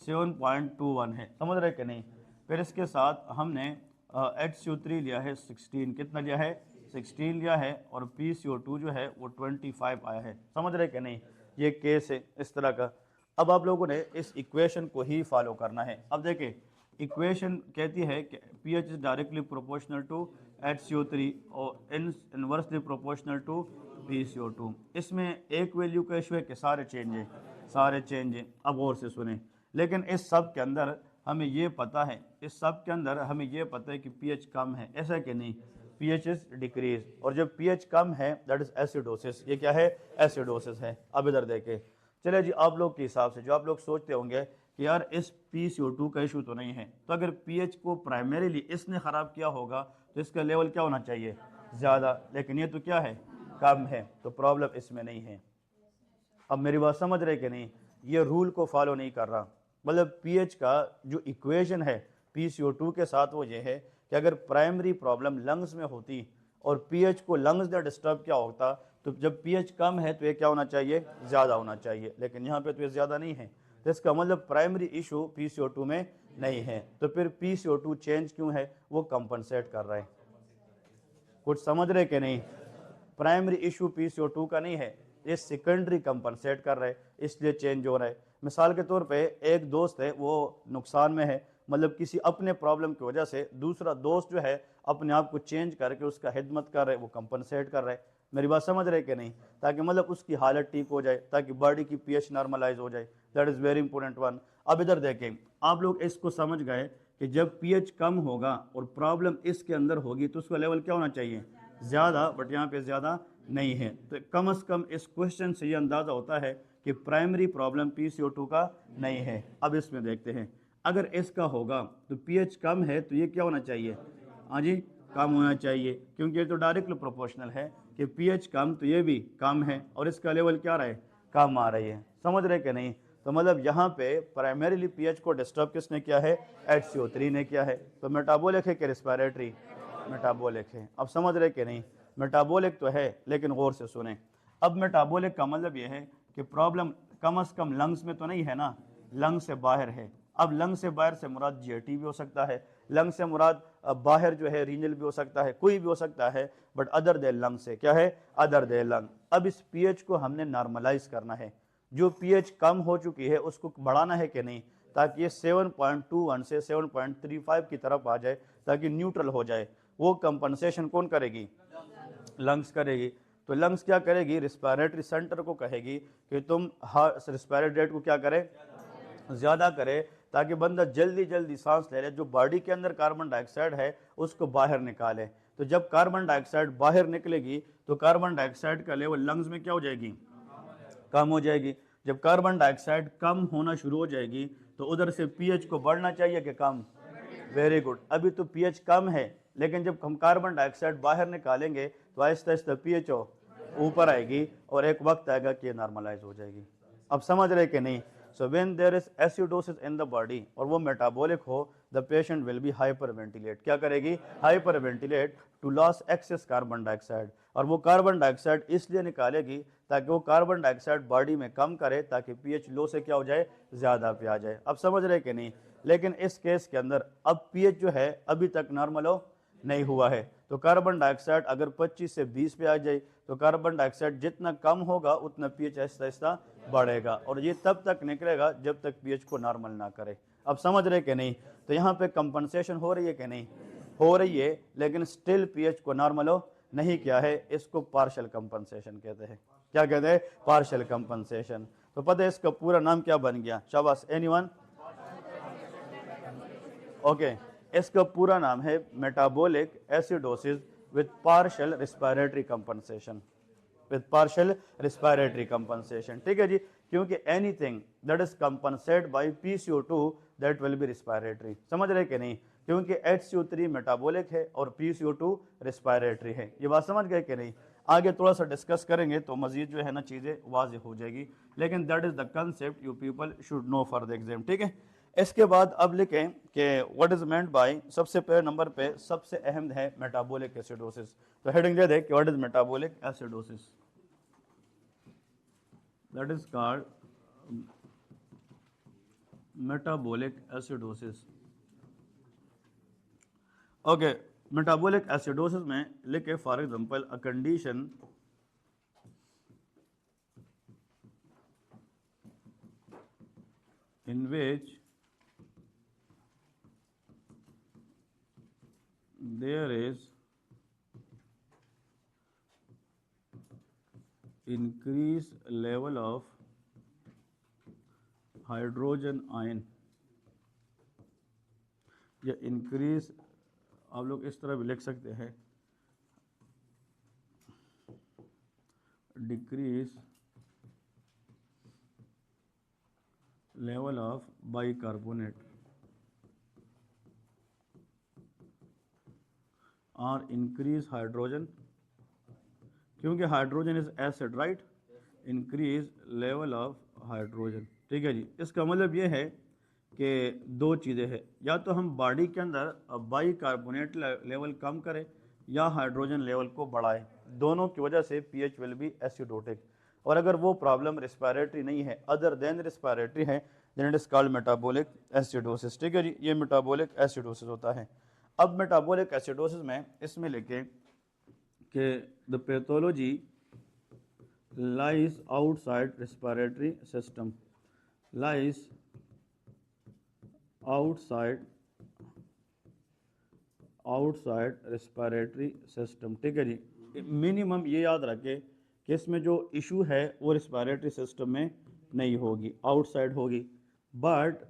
7.21 है, समझ रहे कि नहीं। फिर इसके साथ हमने HCO3 लिया है 16, कितना लिया है, 16 लिया है, और PCO2 जो है वो 25 आया है, समझ रहे कि नहीं। ये केस है इस तरह का। अब आप लोगों ने इस इक्वेशन को ही फॉलो करना है। अब देखिए, इक्वेशन कहती है कि pH is directly proportional to HCO3 और इनवर्सली प्रोपोर्शनल टू PCO2। इसमें एक वैल्यू का इशू है कि सारे चेंज है, सारे चेंज है। अब और से सुने, लेकिन इस सब के अंदर हमें ये पता है, इस सब के अंदर हमें ये पता है कि पीएच कम है, ऐसा कि नहीं, पीएच इज डिक्रीज, और जब पीएच कम है दैट इज एसिडोसिस। ये क्या है, एसिडोसिस है। अब इधर देखें, चलिए जी, आप लोग के हिसाब से जो आप लोग सोचते होंगे कि यार इस PCO2 का इशू तो नहीं है, तो अगर पीएच को प्राइमरीली इसने ख़राब किया होगा तो इसका लेवल क्या होना चाहिए, ज़्यादा, लेकिन ये तो क्या है, कम है, तो प्रॉब्लम इसमें नहीं है। अब मेरी बात समझ रहे कि नहीं, ये रूल को फॉलो नहीं कर रहा। मतलब पीएच का जो इक्वेशन है PCO2 के साथ वो ये है कि अगर प्राइमरी प्रॉब्लम लंग्स में होती और पीएच को लंग्स ने डिस्टर्ब क्या होता, तो जब पीएच कम है तो ये क्या होना चाहिए, ज़्यादा होना चाहिए, लेकिन यहाँ पे तो ये ज़्यादा नहीं है। तो इसका मतलब प्राइमरी इशू PCO2 में नहीं है। तो फिर PCO2 चेंज क्यों है, वो कंपनसेट कर रहा है। कुछ समझ रहे कि नहीं। प्राइमरी इशू PCO2 का नहीं है, ये सेकेंडरी कंपनसेट कर रहे हैं, इसलिए चेंज हो रहा है। मिसाल के तौर पे एक दोस्त है, वो नुकसान में है, मतलब किसी अपने प्रॉब्लम की वजह से दूसरा दोस्त जो है अपने आप को चेंज करके उसका खिदमत कर रहे, वो कंपनसेट कर रहे हैं। मेरी बात समझ रहे कि नहीं, ताकि मतलब उसकी हालत ठीक हो जाए, ताकि बॉडी की पीएच नॉर्मलाइज हो जाए। That is very important one. अब इधर देखें, आप लोग इसको समझ गए कि जब पीएच कम होगा और प्रॉब्लम इसके अंदर होगी तो उसका लेवल क्या होना चाहिए, ज़्यादा, बट यहाँ पे ज़्यादा नहीं है। तो कम से कम इस क्वेश्चन से ये अंदाज़ा होता है कि प्राइमरी प्रॉब्लम PCO2 का नहीं है। अब इसमें देखते हैं, अगर इसका होगा तो पीएच कम है तो ये क्या होना चाहिए, हाँ जी, कम होना चाहिए, क्योंकि ये तो डायरेक्टली प्रोपोर्शनल है कि पीएच कम तो ये भी कम है, और इसका लेवल क्या रहा है, कम आ रही है। समझ रहे कि नहीं। तो मतलब यहाँ पे प्राइमरीली पीएच को डिस्टर्ब किसने किया है, HCO3 ने किया है। तो मेटाबॉलिक है कि रेस्पिरेटरी, मेटाबॉलिक है। अब समझ रहे कि नहीं, मेटाबॉलिक तो है, लेकिन गौर से सुने, अब मेटाबॉलिक का मतलब ये है कि प्रॉब्लम कम से कम लंग्स में तो नहीं है ना, लंग से बाहर है। अब लंग से बाहर से मुराद जीआईटी भी हो सकता है, लंग से मुराद बाहर जो है रीनल भी हो सकता है, कोई भी हो सकता है, बट अदर दे लंग से क्या है, अदर दे लंग। अब इस पीएच को हमने नॉर्मलाइज करना है, जो पीएच कम हो चुकी है उसको बढ़ाना है कि नहीं, ताकि ये 7.21 से 7.35 की तरफ आ जाए, ताकि न्यूट्रल हो जाए। वो कंपनसेशन कौन करेगी, लंग्स करेगी। तो लंग्स क्या करेगी, रिस्पिरेटरी सेंटर को कहेगी कि तुम रिस्पिरेटरी रेट को क्या करे, ज़्यादा करे, ताकि बंदा जल्दी जल्दी सांस ले ले, जो बॉडी के अंदर कार्बन डाइऑक्साइड है उसको बाहर निकाले। तो जब कार्बन डाइऑक्साइड बाहर निकलेगी तो कार्बन डाइऑक्साइड का लेवल लंग्स में क्या हो जाएगी, कम हो जाएगी। जब कार्बन डाइऑक्साइड कम होना शुरू हो जाएगी तो उधर से पीएच को बढ़ना चाहिए कि कम, वेरी गुड। अभी तो पीएच कम है, लेकिन जब हम कार्बन डाइऑक्साइड बाहर निकालेंगे तो आहिस्ता आहिस्ता पीएच ऊपर आएगी और एक वक्त आएगा कि नॉर्मलाइज हो जाएगी। अब समझ रहे कि नहीं। So when there is acidosis in the body और वो मेटाबॉलिक हो, the patient will be hyperventilate, क्या करेगी, hyperventilate to loss excess carbon dioxide. और वो कार्बन डाइऑक्साइड इसलिए निकालेगी ताकि वो कार्बन डाइऑक्साइड बॉडी में कम करे, ताकि पीएच लो से क्या हो जाए, ज़्यादा पे आ जाए। अब समझ रहे कि नहीं। लेकिन इस केस के अंदर अब पीएच जो है अभी तक नॉर्मल नहीं हुआ है, तो कार्बन डाइऑक्साइड अगर 25 से 20 पे आ जाए तो कार्बन डाइऑक्साइड जितना कम होगा उतना पीएच आहिस्ता आहिस्ता बढ़ेगा, और ये तब तक निकलेगा जब तक पीएच को नॉर्मल ना करे। अब समझ रहे कि नहीं। तो यहाँ पे कंपनसेशन हो रही है कि नहीं, हो रही है, लेकिन स्टिल पीएच को नॉर्मल नहीं किया है। इसको पार्शियल कंपनसेशन कहते हैं। क्या कहते हैं, पार्शियल कंपनसेशन। तो पता है इसका पूरा नाम क्या बन गया, शाबाश, एनीवन, ओके। इसका पूरा नाम है metabolic acidosis with partial respiratory compensation, with partial respiratory compensation. ठीक है जी, क्योंकि anything that is compensate by PCO2 that will be respiratory. समझ रहे कि नहीं, क्योंकि HCO3 मेटाबॉलिक है और PCO2 रिस्पिरेटरी है। ये बात समझ गए कि नहीं। आगे थोड़ा सा डिस्कस करेंगे तो मजीद जो है ना चीज़ें वाज़ेह हो जाएगी, लेकिन that is the concept you people should know for the exam. ठीक है। इसके बाद अब लिखें कि व्हाट इज मेंट बाय, सबसे पहले नंबर पे सबसे अहम है मेटाबॉलिक एसिडोसिस। तो हेडिंग दे दे कि what is metabolic acidosis, that is called metabolic acidosis। Okay, metabolic acidosis में लिखे for example a condition in which there is increased level of hydrogen ion, या इंक्रीज आप लोग इस तरह भी लिख सकते हैं, डिक्रीज लेवल ऑफ बाइकार्बोनेट और इंक्रीज हाइड्रोजन, क्योंकि hydrogen is acid right, increase level of hydrogen. ठीक है जी। इसका मतलब ये है कि दो चीज़ें हैं, या तो हम बॉडी के अंदर बाइकार्बोनेट लेवल कम करें या हाइड्रोजन लेवल को बढ़ाएं, दोनों की वजह से पीएच विल बी एसिडोटिक। और अगर वो प्रॉब्लम रिस्पिरेटरी नहीं है, अदर देन रिस्पिरेटरी है, then it is called metabolic acidosis. ठीक है जी, ये मेटाबॉलिक एसिडोसिस होता है। अब मेटाबॉलिक एसिडोसिस में इसमें लिखे कि the pathology lies outside respiratory system, lies outside respiratory system. ठीक है जी। मिनिमम ये याद रखें कि इसमें जो इशू है वो रिस्पिरेटरी सिस्टम में नहीं होगी, आउटसाइड होगी। But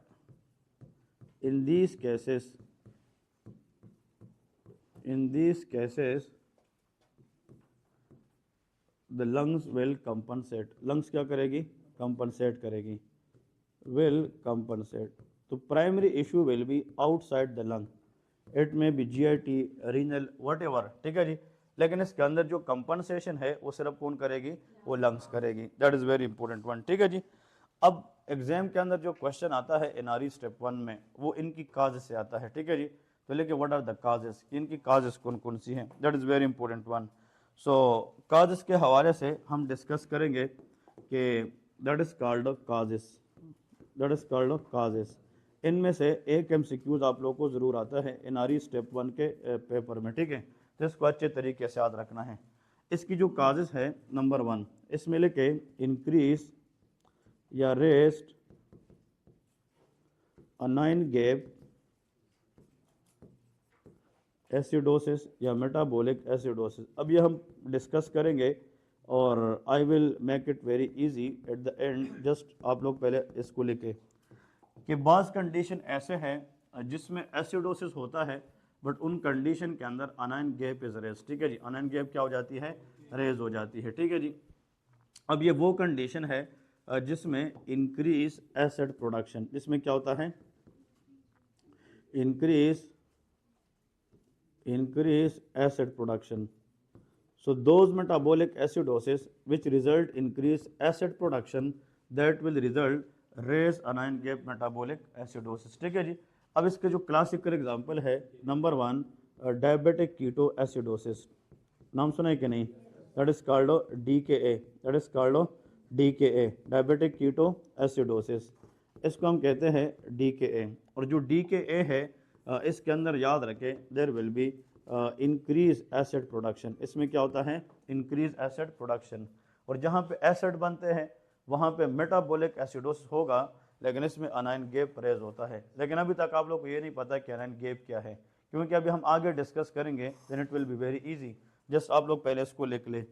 in these cases the lungs will compensate, lungs क्या करेगी, कंपनसेट करेगी, विल कंपनसेट। तो primary issue will be outside the lung, it may be GIT, renal, whatever. ठीक है जी। लेकिन इसके अंदर जो कंपनसेशन है वो सिर्फ कौन करेगी, वो लंग्स करेगी। That is very important one. ठीक है जी। अब एग्जाम के अंदर जो क्वेश्चन आता है एनआरई स्टेप 1 में, वो इनकी काजेस से आता है। ठीक है जी। तो लेकिन व्हाट आर द काजेस, इनकी काजेस कौन कौन सी हैं, that is very important one. So causes के हवाले से हम डिस्कस करेंगे कि that is called causes, that is called causes. इनमें से एक एमसीक्यूज आप लोगों को ज़रूर आता है एनआरई स्टेप 1 के पेपर में, ठीक है, तो इसको अच्छे तरीके से याद रखना है। इसकी जो काजेस है नंबर 1, इसमें लिखे इंक्रीज या रेस्ट अनाइन गैप एसिडोसिस या मेटाबॉलिक एसिडोसिस। अब ये हम डिस्कस करेंगे और I will make it very easy at the end. Just आप लोग पहले इसको लिखे कि बाज़ कंडीशन ऐसे हैं जिसमें एसिडोसिस होता है बट उन कंडीशन के अंदर अनाइन गैप इज रेज, ठीक है जी, अनाइन गैप क्या हो जाती है, रेज हो जाती है, ठीक है जी। अब ये वो कंडीशन है जिसमें इंक्रीज एसिड प्रोडक्शन, जिसमें क्या होता है, increase acid production. So those metabolic acidosis which result increase acid production that will result raise anion gap metabolic acidosis, ठीक है जी। अब इसके जो क्लासिकल एग्जांपल है नंबर 1 डायबिटिक कीटो एसिडोसिस, नाम सुना है कि नहीं, that is called DKA, that is called DKA, diabetic keto acidosis, इसको हम कहते हैं DKA। और जो DKA है इसके अंदर याद रखें there will be increase acid production, इसमें क्या होता है, इंक्रीज एसिड प्रोडक्शन। और जहाँ पे एसिड बनते हैं वहाँ पे मेटाबॉलिक एसिडोसिस होगा, लेकिन इसमें अनाइन गैप रेज होता है। लेकिन अभी तक आप लोग को ये नहीं पता कि अनाइन गैप क्या है, क्योंकि अभी हम आगे डिस्कस करेंगे, then it will be very easy. Just आप लोग पहले इसको लिख ले।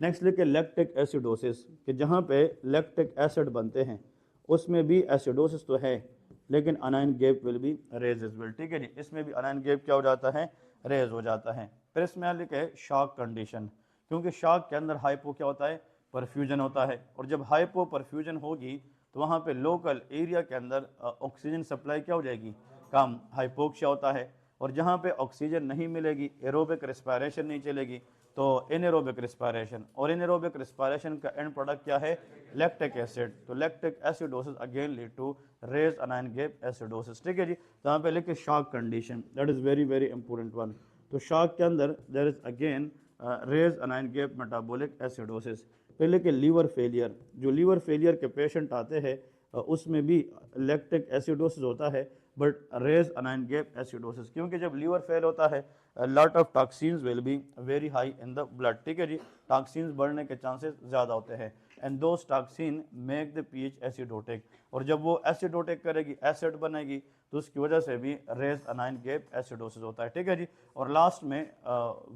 नेक्स्ट लिखे लैक्टिक एसिडोसिस, कि जहाँ पे लैक्टिक एसिड बनते हैं उसमें भी एसिडोसिस तो है लेकिन anion gap will be raise is will, ठीक है जी, इसमें भी अनाइन गैप क्या हो जाता है, रेज हो जाता है। फिर इसमें लिखे शॉक कंडीशन, क्योंकि शॉक के अंदर हाइपो क्या होता है, परफ्यूजन होता है, और जब हाइपो परफ्यूजन होगी तो वहाँ पे लोकल एरिया के अंदर ऑक्सीजन सप्लाई क्या हो जाएगी, कम, हाइपोक्सिया होता है। और जहाँ पे ऑक्सीजन नहीं मिलेगी, एरोबिक रेस्पिरेशन नहीं चलेगी, तो इनएरोबिक रेस्पिरेशन, और इनएरोबिक रेस्पिरेशन का एंड प्रोडक्ट क्या है, लैक्टिक एसिड। तो lactic acidosis again lead to raise anion gap acidosis, ठीक है जी। तो यहाँ पे लिखे shock condition, that is very very important one. तो शॉक के अंदर there is again raise anion gap metabolic acidosis. फिर लिखे लीवर फेलियर, जो लीवर फेलियर के पेशेंट आते हैं उसमें भी लैक्टिक एसिडोसिस होता है but raise anion gap acidosis, क्योंकि जब लीवर फेल होता है lot of toxins will be very high in the blood, ठीक है जी, टॉक्सिन्स बढ़ने के चांसेस ज़्यादा होते हैं, and those toxin make the pH acidotic, और जब वो एसिडोटिक करेगी, एसिड बनेगी, तो उसकी वजह से भी रेज अनाइन गैप एसिडोसिस होता है, ठीक है जी। और लास्ट में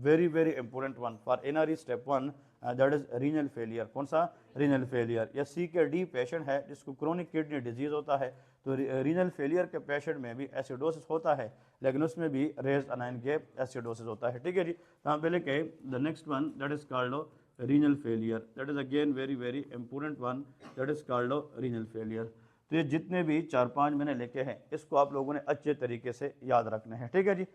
very very important one for NRE step 1, that is renal failure. कौन सा, रीनल फेलियर। या CKD पेशेंट है जिसको क्रोनिक किडनी डिजीज होता है, तो रीनल फेलियर के पेशेंट में भी एसिडोसिस होता है, लेकिन उसमें भी रेज अनाइन गैप एसिडोसिस होता है, ठीक है जी। यहाँ पे लिखे the next one that is called renal failure, that is again very very important one, that is called renal failure. तो ये जितने भी 4-5 मैंने लिखे हैं इसको आप लोगों ने अच्छे तरीके से याद रखने हैं, ठीक है जी।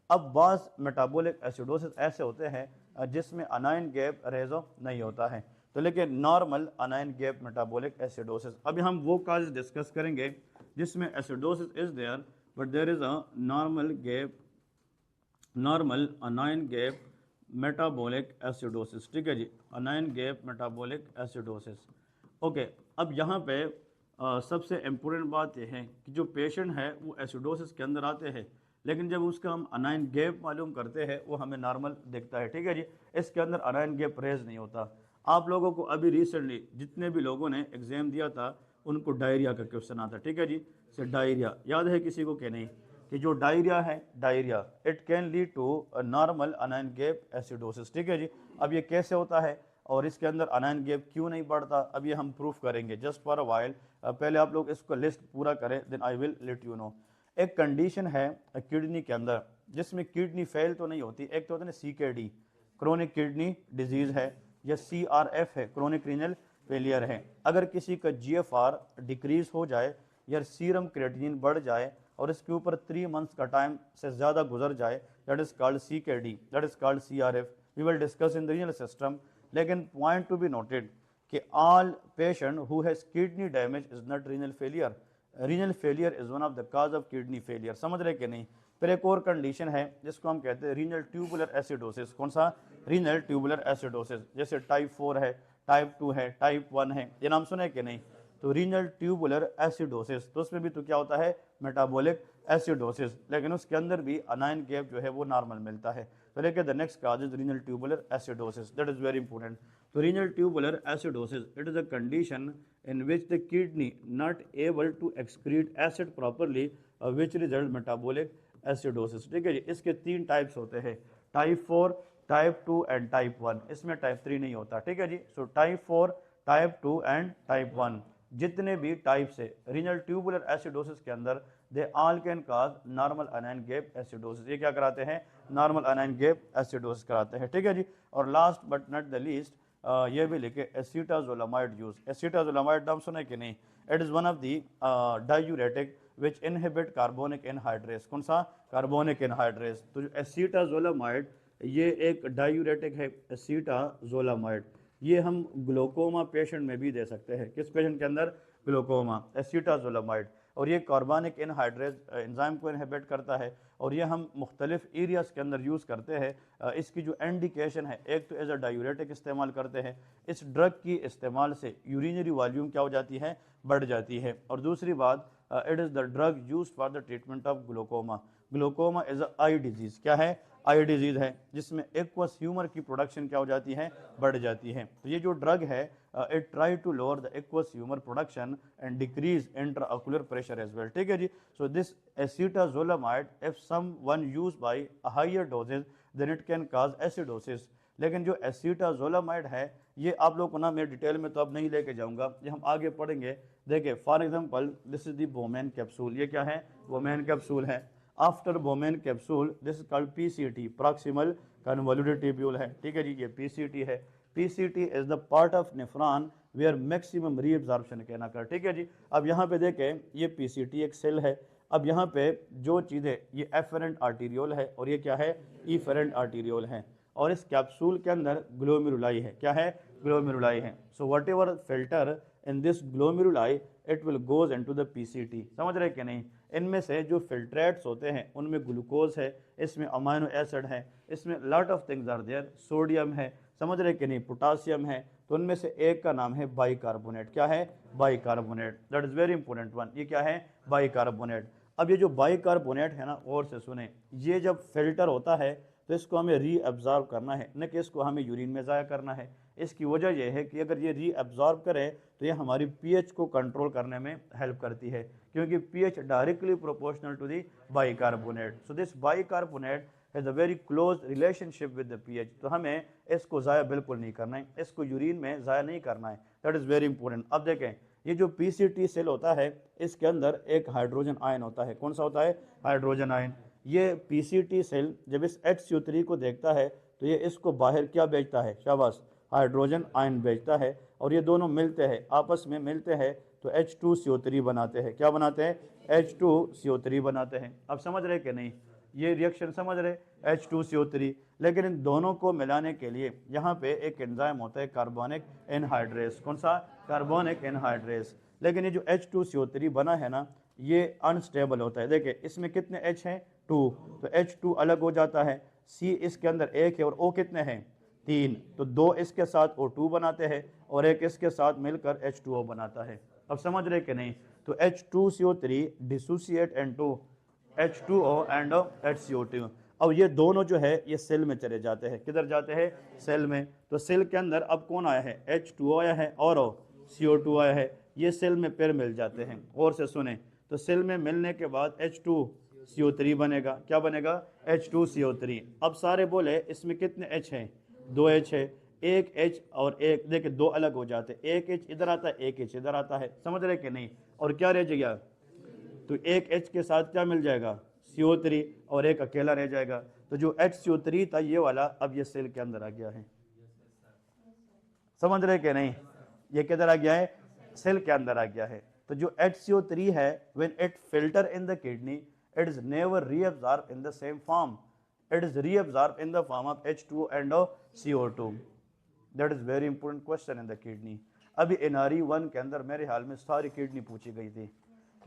अब बाज़ मेटाबॉलिक एसिडोसिस ऐसे होते हैं जिसमें अनाइन गैप रेजो नहीं होता है, तो लेकिन normal anion gap metabolic acidosis. अभी हम वो काज डिस्कस करेंगे जिसमें acidosis is there but there is a normal gap, normal anion gap metabolic acidosis, ठीक है जी, anion gap metabolic acidosis. Okay, अब यहाँ पे सबसे इम्पोर्टेंट बात यह है कि जो पेशेंट है वो एसिडोसिस के अंदर आते हैं, लेकिन जब उसका हम अनाइन गैप मालूम करते हैं वो हमें नॉर्मल दिखता है, ठीक है जी, इसके अंदर अनाइन गैप रेज नहीं होता। आप लोगों को अभी रिसेंटली जितने भी लोगों ने एग्जाम दिया था उनको डायरिया का क्वेश्चन आता, ठीक है जी, से डायरिया याद है किसी को कि नहीं, कि जो डायरिया है, diarrhoea it can lead to normal anion gap acidosis, ठीक है जी। अब ये कैसे होता है और इसके अंदर अनाइन गैप क्यों नहीं बढ़ता, अब ये हम प्रूफ करेंगे जस्ट फॉर अ वाइल। पहले आप लोग इसको लिस्ट पूरा करें, then I will let you know. एक कंडीशन है किडनी के अंदर जिसमें किडनी फेल तो नहीं होती, एक तो होता है ना CKD, क्रोनिक किडनी डिजीज है, या CRF है, क्रोनिक रीनल फेलियर है। अगर किसी का GFR डिक्रीज हो जाए या सीरम क्रिएटिनिन बढ़ जाए और इसके ऊपर 3 मंथ्स का टाइम से ज़्यादा गुजर जाए, that is called CKD, that is called CRF, we will discuss in the renal system. लेकिन पॉइंट टू बी नोटेड कि all patient who has kidney damage is not renal failure, renal failure is one of the cause of kidney failure, समझ रहे कि नहीं, फिर एक और condition है जिसको हम कहते हैं रीनल ट्यूबुलर एसिडोसिस। कौन सा? Renal tubular acidosis. जैसे टाइप 4 है, टाइप 2 है, टाइप 1 है, ये नाम सुने कि नहीं? तो रीनल ट्यूबुलर एसिडोसिस, तो उसमें भी तो क्या होता है? मेटाबॉलिक एसिडोसिस, लेकिन उसके अंदर भी अनायन गैप जो है वो नॉर्मल मिलता है। तो लेके the next cause is renal tubular acidosis, that is very important. तो renal tubular acidosis, it is a condition in which the kidney not able to excrete acid properly, which result metabolic acidosis। ठीक है जी, इसके 3 types होते हैं, type 4, type 2 and type 1। इसमें type 3 नहीं होता। ठीक है जी। So type 4, type 2 and type 1 जितने भी टाइप्स है रीनल ट्यूबुलर एसिडोसिस के अंदर, they all can cause normal अनायन gap acidosis. ये क्या कराते हैं? नॉर्मल अनायन गैप एसिडोसिस कराते हैं। ठीक है जी। और last but not the least, ये भी लिखे एसीटाजोलामाइड यूज। एसीटाजोलामाइड नाम सुने कि नहीं? It is one of the diuretic which inhibit carbonic anhydrase. कौन सा? Carbonic anhydrase. तो जो एसीटाजोलामाइड ये एक डायूरेटिक है, एसीटाजोलामाइड। ये हम ग्लोकोमा पेशेंट में भी दे सकते हैं। किस पेशेंट के अंदर? ग्लोकोमा, एसीटाजोलामाइड। और ये कार्बनिक एनहाइड्रेस एंजाइम को इनहिबिट करता है, और ये हम मुख्तलिफ एरियाज़ के अंदर यूज़ करते हैं। इसकी जो इंडिकेशन है, एक तो एज अ डायूरेटिक इस्तेमाल करते हैं, इस ड्रग की इस्तेमाल से यूरिनरी वॉल्यूम क्या हो जाती है? बढ़ जाती है। और दूसरी बात, it is the drug use for the treatment of glaucoma. Glaucoma is a eye disease. क्या है? आई डिजीज़ है, जिसमें एक्वस ह्यूमर की प्रोडक्शन क्या हो जाती है? बढ़ जाती है। तो ये जो ड्रग है, it try to lower the aqueous humour production and decrease intraocular pressure as well. ठीक है जी। So this acetazolamide if someone use by a higher dosages then it can cause acidosis. लेकिन जो एसीटाजोलामाइड है, ये आप लोग को ना मैं डिटेल में तो अब नहीं लेके जाऊंगा, ये हम आगे पढ़ेंगे। देखिए for example this is the Bowman capsule. ये क्या है? बोमेन कैप्सूल है। After Bowman capsule this is called PCT, proximal convoluted tubule है। ठीक है जी, ये पीसीटी है। PCT is the part of nephron where maximum reabsorption can occur. ठीक है जी। अब यहाँ पे देखें, ये पीसीटी एक सेल है। अब यहाँ पे जो चीज़ें, ये एफरेंट आर्टीरियोल है और ये क्या है? इफेरेंट आर्टीरियोल है। और इस कैप्सूल के अंदर ग्लोमेरुलाई है। क्या है? ग्लोमेरुलाई है। So what ever filter in this glomeruli it will goes into the PCT. समझ रहे कि नहीं? इनमें से जो फिल्ट्रेट्स होते हैं उनमें ग्लूकोज है, इसमें अमाइनो एसिड है, इसमें lot of things are there, sodium है, समझ रहे कि नहीं, पोटासियम है। तो उनमें से एक का नाम है बाइकार्बोनेट। क्या है? Bicarbonate. That is very important one. ये क्या है? बाइकार्बोनेट। अब ये जो बाइकार्बोनेट है ना, और से सुने, ये जब फिल्टर होता है तो इसको हमें रीअब्जॉर्ब करना है, न कि इसको हमें यूरिन में ज़ाया करना है। इसकी वजह यह है कि अगर ये रीअब्जॉर्ब करे तो ये हमारी पीएच को कंट्रोल करने में हेल्प करती है, क्योंकि pH directly proportional to the bicarbonate. So this bicarbonate has a very close relationship with the pH. तो हमें इसको ज़ाया बिल्कुल नहीं करना है, इसको यूरिन में ज़ाया नहीं करना है। That is very important. अब देखें, ये जो पीसीटी सेल होता है, इसके अंदर एक हाइड्रोजन आयन होता है। कौन सा होता है? Hydrogen ion. ये पीसीटी सेल जब इस HCO3 को देखता है तो ये इसको बाहर क्या भेजता है? शाबाश, हाइड्रोजन आयन भेजता है। और ये दोनों मिलते हैं, आपस में मिलते हैं तो H2CO3 बनाते हैं। क्या बनाते हैं? H2CO3 बनाते हैं। अब समझ रहे कि नहीं? ये रिएक्शन समझ रहे? H2CO3। लेकिन इन दोनों को मिलाने के लिए यहाँ पे एक एंजाइम होता है, कार्बोनिक एनहाइड्रेस। कौन सा? Carbonic anhydrase. लेकिन ये जो H2CO3 बना है ना, ये अनस्टेबल होता है। देखिए इसमें कितने H हैं? 2। तो H2 अलग हो जाता है, C इसके अंदर 1 है, और O कितने हैं? 3। तो 2 इसके साथ O2 बनाते हैं और एक इसके साथ मिलकर H2O बनाता है। अब समझ रहे कि नहीं? तो H2CO3 dissociate into H2O and HCO2। अब ये दोनों जो है ये सेल में चले जाते हैं। किधर जाते हैं? सेल में। तो सेल के अंदर अब कौन आया है? H2O आया है और CO2 आया है। ये सेल में फिर मिल जाते हैं। और से सुने, तो सेल में मिलने के बाद H2CO3 बनेगा। क्या बनेगा? H2CO3। अब सारे बोले इसमें कितने H हैं? 2 H है। एक H और एक, देखिए 2 अलग हो जाते, एक H इधर आता है, एक H इधर आता है। समझ रहे कि नहीं? और क्या रह जाएगा? तो एक H के साथ क्या मिल जाएगा? CO3, और एक अकेला रह जाएगा। तो जो HCO3 था ये वाला, अब ये सेल के अंदर आ गया है। समझ रहे कि नहीं? ये किधर आ गया है? सेल के अंदर आ गया है। तो जो HCO3 है, when it filter in the kidney, it is never reabsorb in the same form, it is reabsorb in the form of H2O and CO2। That is very important question in the kidney. अभी NRE 1 के अंदर मेरे हाल में सारी kidney पूछी गई थी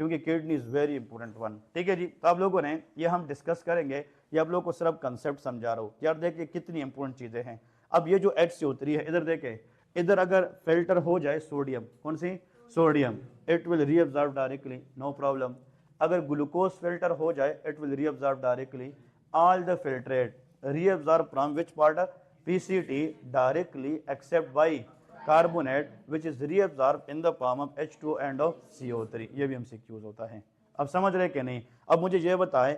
क्योंकि kidney is very important one. ठीक है जी, तो आप लोगों ने ये हम डिस्कस करेंगे, ये आप लोगों को सिर्फ कंसेप्ट समझा रहा हूँ। यार देखिए कितनी इंपॉर्टेंट चीज़ें हैं। अब ये जो HCO3 है, इधर देखें, इधर अगर फिल्टर हो जाए सोडियम, कौन सी, sodium, it will reabsorb directly, no problem. अगर ग्लूकोज फिल्टर हो जाए, it will reabsorb directly. All the filtrate reabsorb from which part, PCT directly except bicarbonate which is reabsorb in the form of H2 and of CO3। ये भी MCQs होता है। अब समझ रहे कि नहीं? अब मुझे ये बताएं,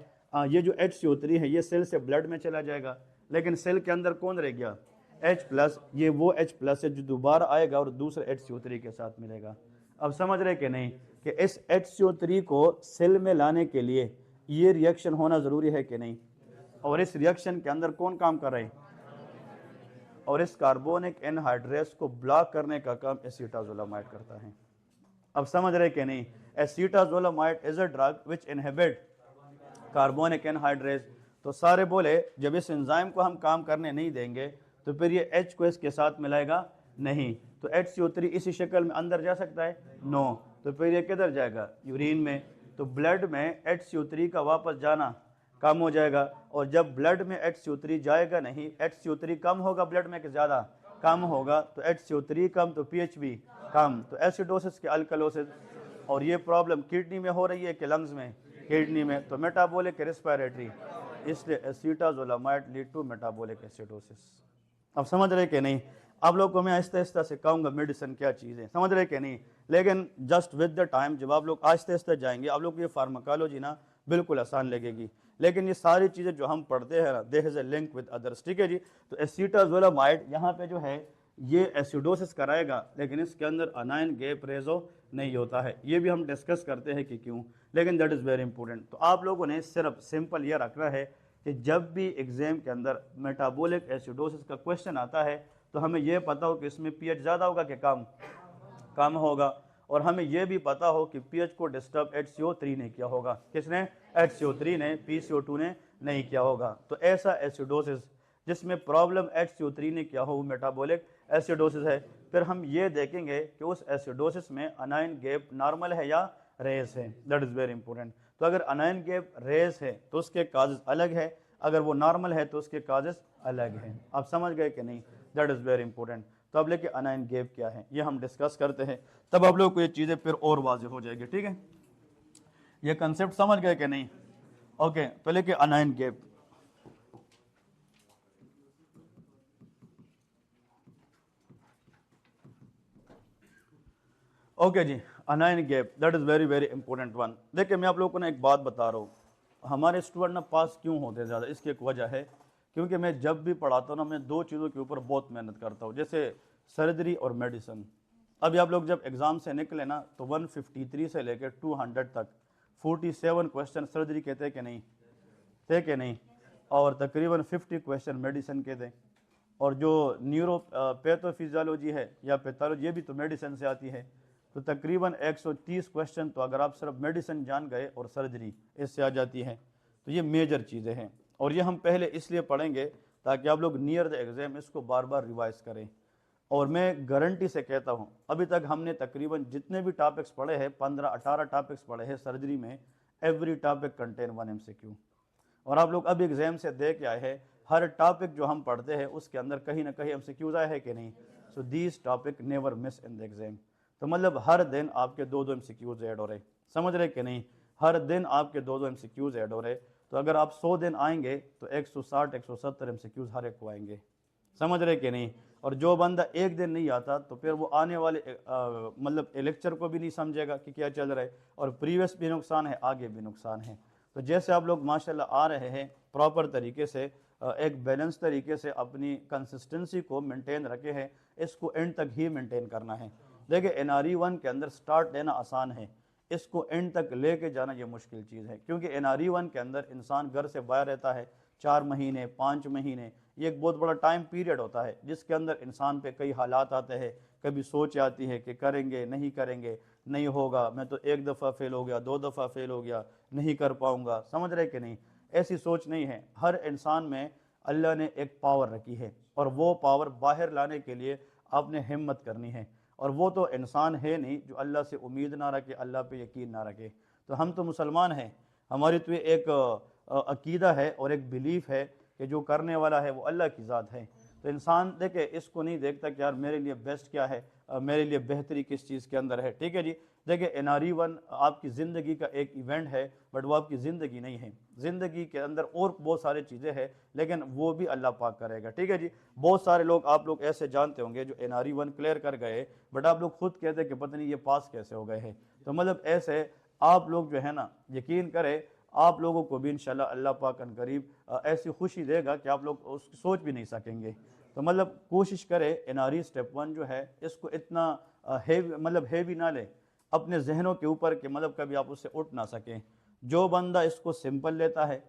ये जो HCO3 है ये सेल से ब्लड में चला जाएगा, लेकिन सेल के अंदर कौन रह गया, H+, ये वो H+ है जो दोबारा आएगा और दूसरे HCO3 के साथ मिलेगा। अब समझ रहे कि नहीं कि इस HCO3 को सेल में लाने के लिए ये रिएक्शन होना जरूरी है कि नहीं? और इस रिएक्शन के अंदर कौन काम कर रहे हैं? और इस कार्बोनिक एनहाइड्रेस को ब्लॉक करने का काम एसीटाजोलामाइड करता है। अब समझ रहे कि नहीं? Acetazolamide is a drug which inhibit carbonic anhydrase. तो सारे बोले जब इस एंजाइम को हम काम करने नहीं देंगे तो फिर ये H को इसके साथ मिलाएगा नहीं, तो HCO3 इसी शक्ल में अंदर जा सकता है, नो। तो फिर ये किधर जाएगा, यूरिन में। तो ब्लड में HCO3 का वापस जाना कम हो जाएगा, और जब ब्लड में HCO3 जाएगा नहीं, HCO3 कम होगा ब्लड में कि ज़्यादा, कम होगा, तो HCO3 कम तो pH भी कम, तो एसिडोसिस के अल्कलोसिस। और ये प्रॉब्लम किडनी में हो रही है कि लंग्स में, किडनी में, तो मेटाबॉलिक रेस्पिरेटरी, इसलिए एसीटाजोलामाइड लीड टू मेटाबॉलिक एसिडोसिस। अब समझ रहे कि नहीं? आप लोग को मैं आहिस्ता आहिस्ता से कहूँगा मेडिसिन क्या चीज़ है, समझ रहे कि नहीं? लेकिन जस्ट विद द टाइम जब आप लोग आहिस्ता आहिस्ता जाएंगे, आप लोग को ये फार्माकोलॉजी ना बिल्कुल आसान लगेगी। लेकिन ये सारी चीज़ें जो हम पढ़ते हैं ना, there is a link with others. ठीक है जी, तो एसीटाजोलामाइड यहाँ पे जो है ये एसिडोसिस कराएगा, लेकिन इसके अंदर अनायन गैप रेजो नहीं होता है। ये भी हम डिस्कस करते हैं कि क्यों, लेकिन दैट इज़ वेरी इंपॉर्टेंट। तो आप लोगों ने सिर्फ सिंपल ये रखना है कि जब भी एग्जाम के अंदर मेटाबॉलिक एसिडोसिस का क्वेश्चन आता है तो हमें यह पता हो कि इसमें पीएच ज़्यादा होगा कि कम, कम होगा, और हमें यह भी पता हो कि पीएच को डिस्टर्ब HCO3 ने किया होगा। किसने? HCO3 ने, PCO2 ने नहीं किया होगा। तो ऐसा एसिडोसिस जिसमें प्रॉब्लम HCO3 ने किया हो वो मेटाबॉलिक एसिडोसिस है। फिर हम ये देखेंगे कि उस एसिडोसिस में अनायन गैप नॉर्मल है या रेस है, दैट इज़ वेरी इंपॉर्टेंट। तो अगर अनायन गैप रेस है तो उसके काजेस अलग है, अगर वो नॉर्मल है तो उसके काजेस अलग हैं। आप समझ गए कि नहीं? That is very important. तो अब लेके अनायन गैप क्या है ये हम डिस्कस करते हैं, तब आप लोग को ये चीज़ें फिर और वाज़ेह हो जाएगी। ठीक है, ये कंसेप्ट समझ गए कि नहीं? ओके, तो लेके अनायन गैप। ओके जी, anion gap that is very very important one. देखिए मैं आप लोगों को ना एक बात बता रहा हूँ, हमारे स्टूडेंट ना पास क्यों होते हैं ज़्यादा, इसकी एक वजह है क्योंकि मैं जब भी पढ़ाता हूँ ना मैं दो चीज़ों के ऊपर बहुत मेहनत करता हूँ, जैसे सर्जरी और मेडिसिन। अभी आप लोग जब एग्ज़ाम से निकले ना तो 153 से लेकर 200 तक 47 क्वेश्चन सर्जरी के थे कि नहीं, थे कि नहीं, और तकरीबन 50 क्वेश्चन मेडिसिन के थे। और जो न्यूरो पैथोफिजियोलॉजी है या पैथोलॉजी ये भी तो मेडिसिन से आती है, तो तकरीबन 130 क्वेश्चन तो अगर आप सिर्फ मेडिसिन जान गए और सर्जरी इससे आ जाती है। तो ये मेजर चीज़ें हैं, और ये हम पहले इसलिए पढ़ेंगे ताकि आप लोग नियर द एग्ज़ाम इसको बार बार रिवाइज करें। और मैं गारंटी से कहता हूँ अभी तक हमने तकरीबन जितने भी टॉपिक्स पढ़े हैं, 15-18 टॉपिक्स पढ़े हैं सर्जरी में, एवरी टॉपिक कंटेन 1 MCQ। और आप लोग अब एग्जाम से दे के आए हैं, हर टॉपिक जो हम पढ़ते हैं उसके अंदर कहीं ना कहीं MCQs आए हैं कि नहीं? So these topic never miss in the exam. तो मतलब हर दिन आपके 2-2 MCQs ऐड हो रहे, समझ रहे कि नहीं? हर दिन आपके 2-2 MCQs ऐड हो रहे। तो अगर आप 100 दिन आएंगे तो 160-170 MCQs हर एक को आएंगे, समझ रहे कि नहीं? और जो बंदा एक दिन नहीं आता तो फिर वो आने वाले मतलब लेक्चर को भी नहीं समझेगा कि क्या चल रहा है, और प्रीवियस भी नुकसान है, आगे भी नुकसान है। तो जैसे आप लोग माशाल्लाह आ रहे हैं प्रॉपर तरीके से, एक बैलेंस तरीके से अपनी कंसिस्टेंसी को मेंटेन रखे हैं, इसको एंड तक ही मेंटेन करना है। देखिए NRE1 के अंदर स्टार्ट लेना आसान है, इसको एंड तक लेके जाना ये मुश्किल चीज़ है, क्योंकि NRE1 के अंदर इंसान घर से बाहर रहता है 4 महीने 5 महीने, ये एक बहुत बड़ा टाइम पीरियड होता है जिसके अंदर इंसान पे कई हालात आते हैं, कभी सोच आती है कि करेंगे नहीं करेंगे, नहीं होगा, मैं तो एक दफ़ा फेल हो गया, 2 दफ़ा फेल हो गया, नहीं कर पाऊंगा, समझ रहे कि नहीं? ऐसी सोच नहीं है। हर इंसान में अल्लाह ने एक पावर रखी है, और वो पावर बाहर लाने के लिए आपने हिम्मत करनी है। और वो तो इंसान है नहीं जो अल्लाह से उम्मीद ना रखे, अल्लाह पे यकीन ना रखे। तो हम तो मुसलमान हैं, हमारी तो एक अकीदा है और एक बिलीफ है कि जो करने वाला है वो अल्लाह की ज़ात है। तो इंसान देखे इसको नहीं देखता कि यार मेरे लिए बेस्ट क्या है, मेरे लिए बेहतरी किस चीज़ के अंदर है। ठीक है जी, देखिए NRE-1 आपकी ज़िंदगी का एक इवेंट है, बट वो आपकी ज़िंदगी नहीं है। ज़िंदगी के अंदर और बहुत सारी चीज़ें हैं, लेकिन वो भी अल्लाह पाक करेगा। ठीक है जी, बहुत सारे लोग आप लोग ऐसे जानते होंगे जो NRE-1 क्लियर कर गए, बट आप लोग खुद कहते हैं कि पता नहीं ये पास कैसे हो गए हैं। तो मतलब ऐसे आप लोग जो है ना, यकीन करें आप लोगों को भी इंशाल्लाह अल्लाह पाक अन करीब ऐसी खुशी देगा कि आप लोग उसकी सोच भी नहीं सकेंगे। तो मतलब कोशिश करें NRE स्टेप 1 जो है इसको इतना हेवी मतलब हेवी ना ले अपने जहनों के ऊपर कि मतलब कभी आप उससे उठ ना सकें। जो बंदा इसको सिंपल लेता है,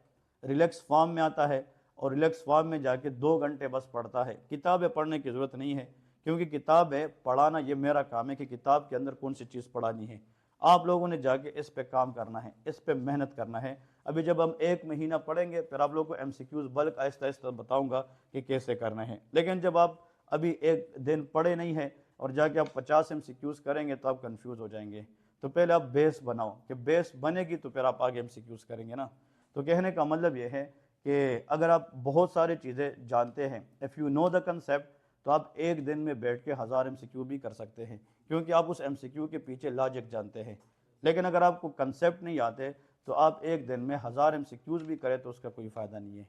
रिलैक्स फॉर्म में आता है और रिलैक्स फॉर्म में जाके 2 घंटे बस पढ़ता है, किताबें पढ़ने की ज़रूरत नहीं है, क्योंकि किताबें पढ़ाना ये मेरा काम है कि किताब के अंदर कौन सी चीज़ पढ़ानी है। आप लोगों ने जाके इस पे काम करना है, इस पे मेहनत करना है। अभी जब हम 1 महीना पढ़ेंगे फिर आप लोगों को MCQs बल्क आहिस्ता आहिस्ता बताऊंगा कि कैसे करना है। लेकिन जब आप अभी एक दिन पढ़े नहीं है और जाके आप 50 MCQs करेंगे तो आप कंफ्यूज हो जाएंगे। तो पहले आप बेस बनाओ, कि बेस बनेगी तो फिर आप आगे MCQs करेंगे ना। तो कहने का मतलब ये है कि अगर आप बहुत सारी चीज़ें जानते हैं, if you know the concept, तो आप एक दिन में बैठ के 1000 MCQ भी कर सकते हैं, क्योंकि आप उस MCQ के पीछे लॉजिक जानते हैं। लेकिन अगर आपको कंसेप्ट नहीं आते तो आप एक दिन में 1000 MCQs भी करें तो उसका कोई फ़ायदा नहीं है।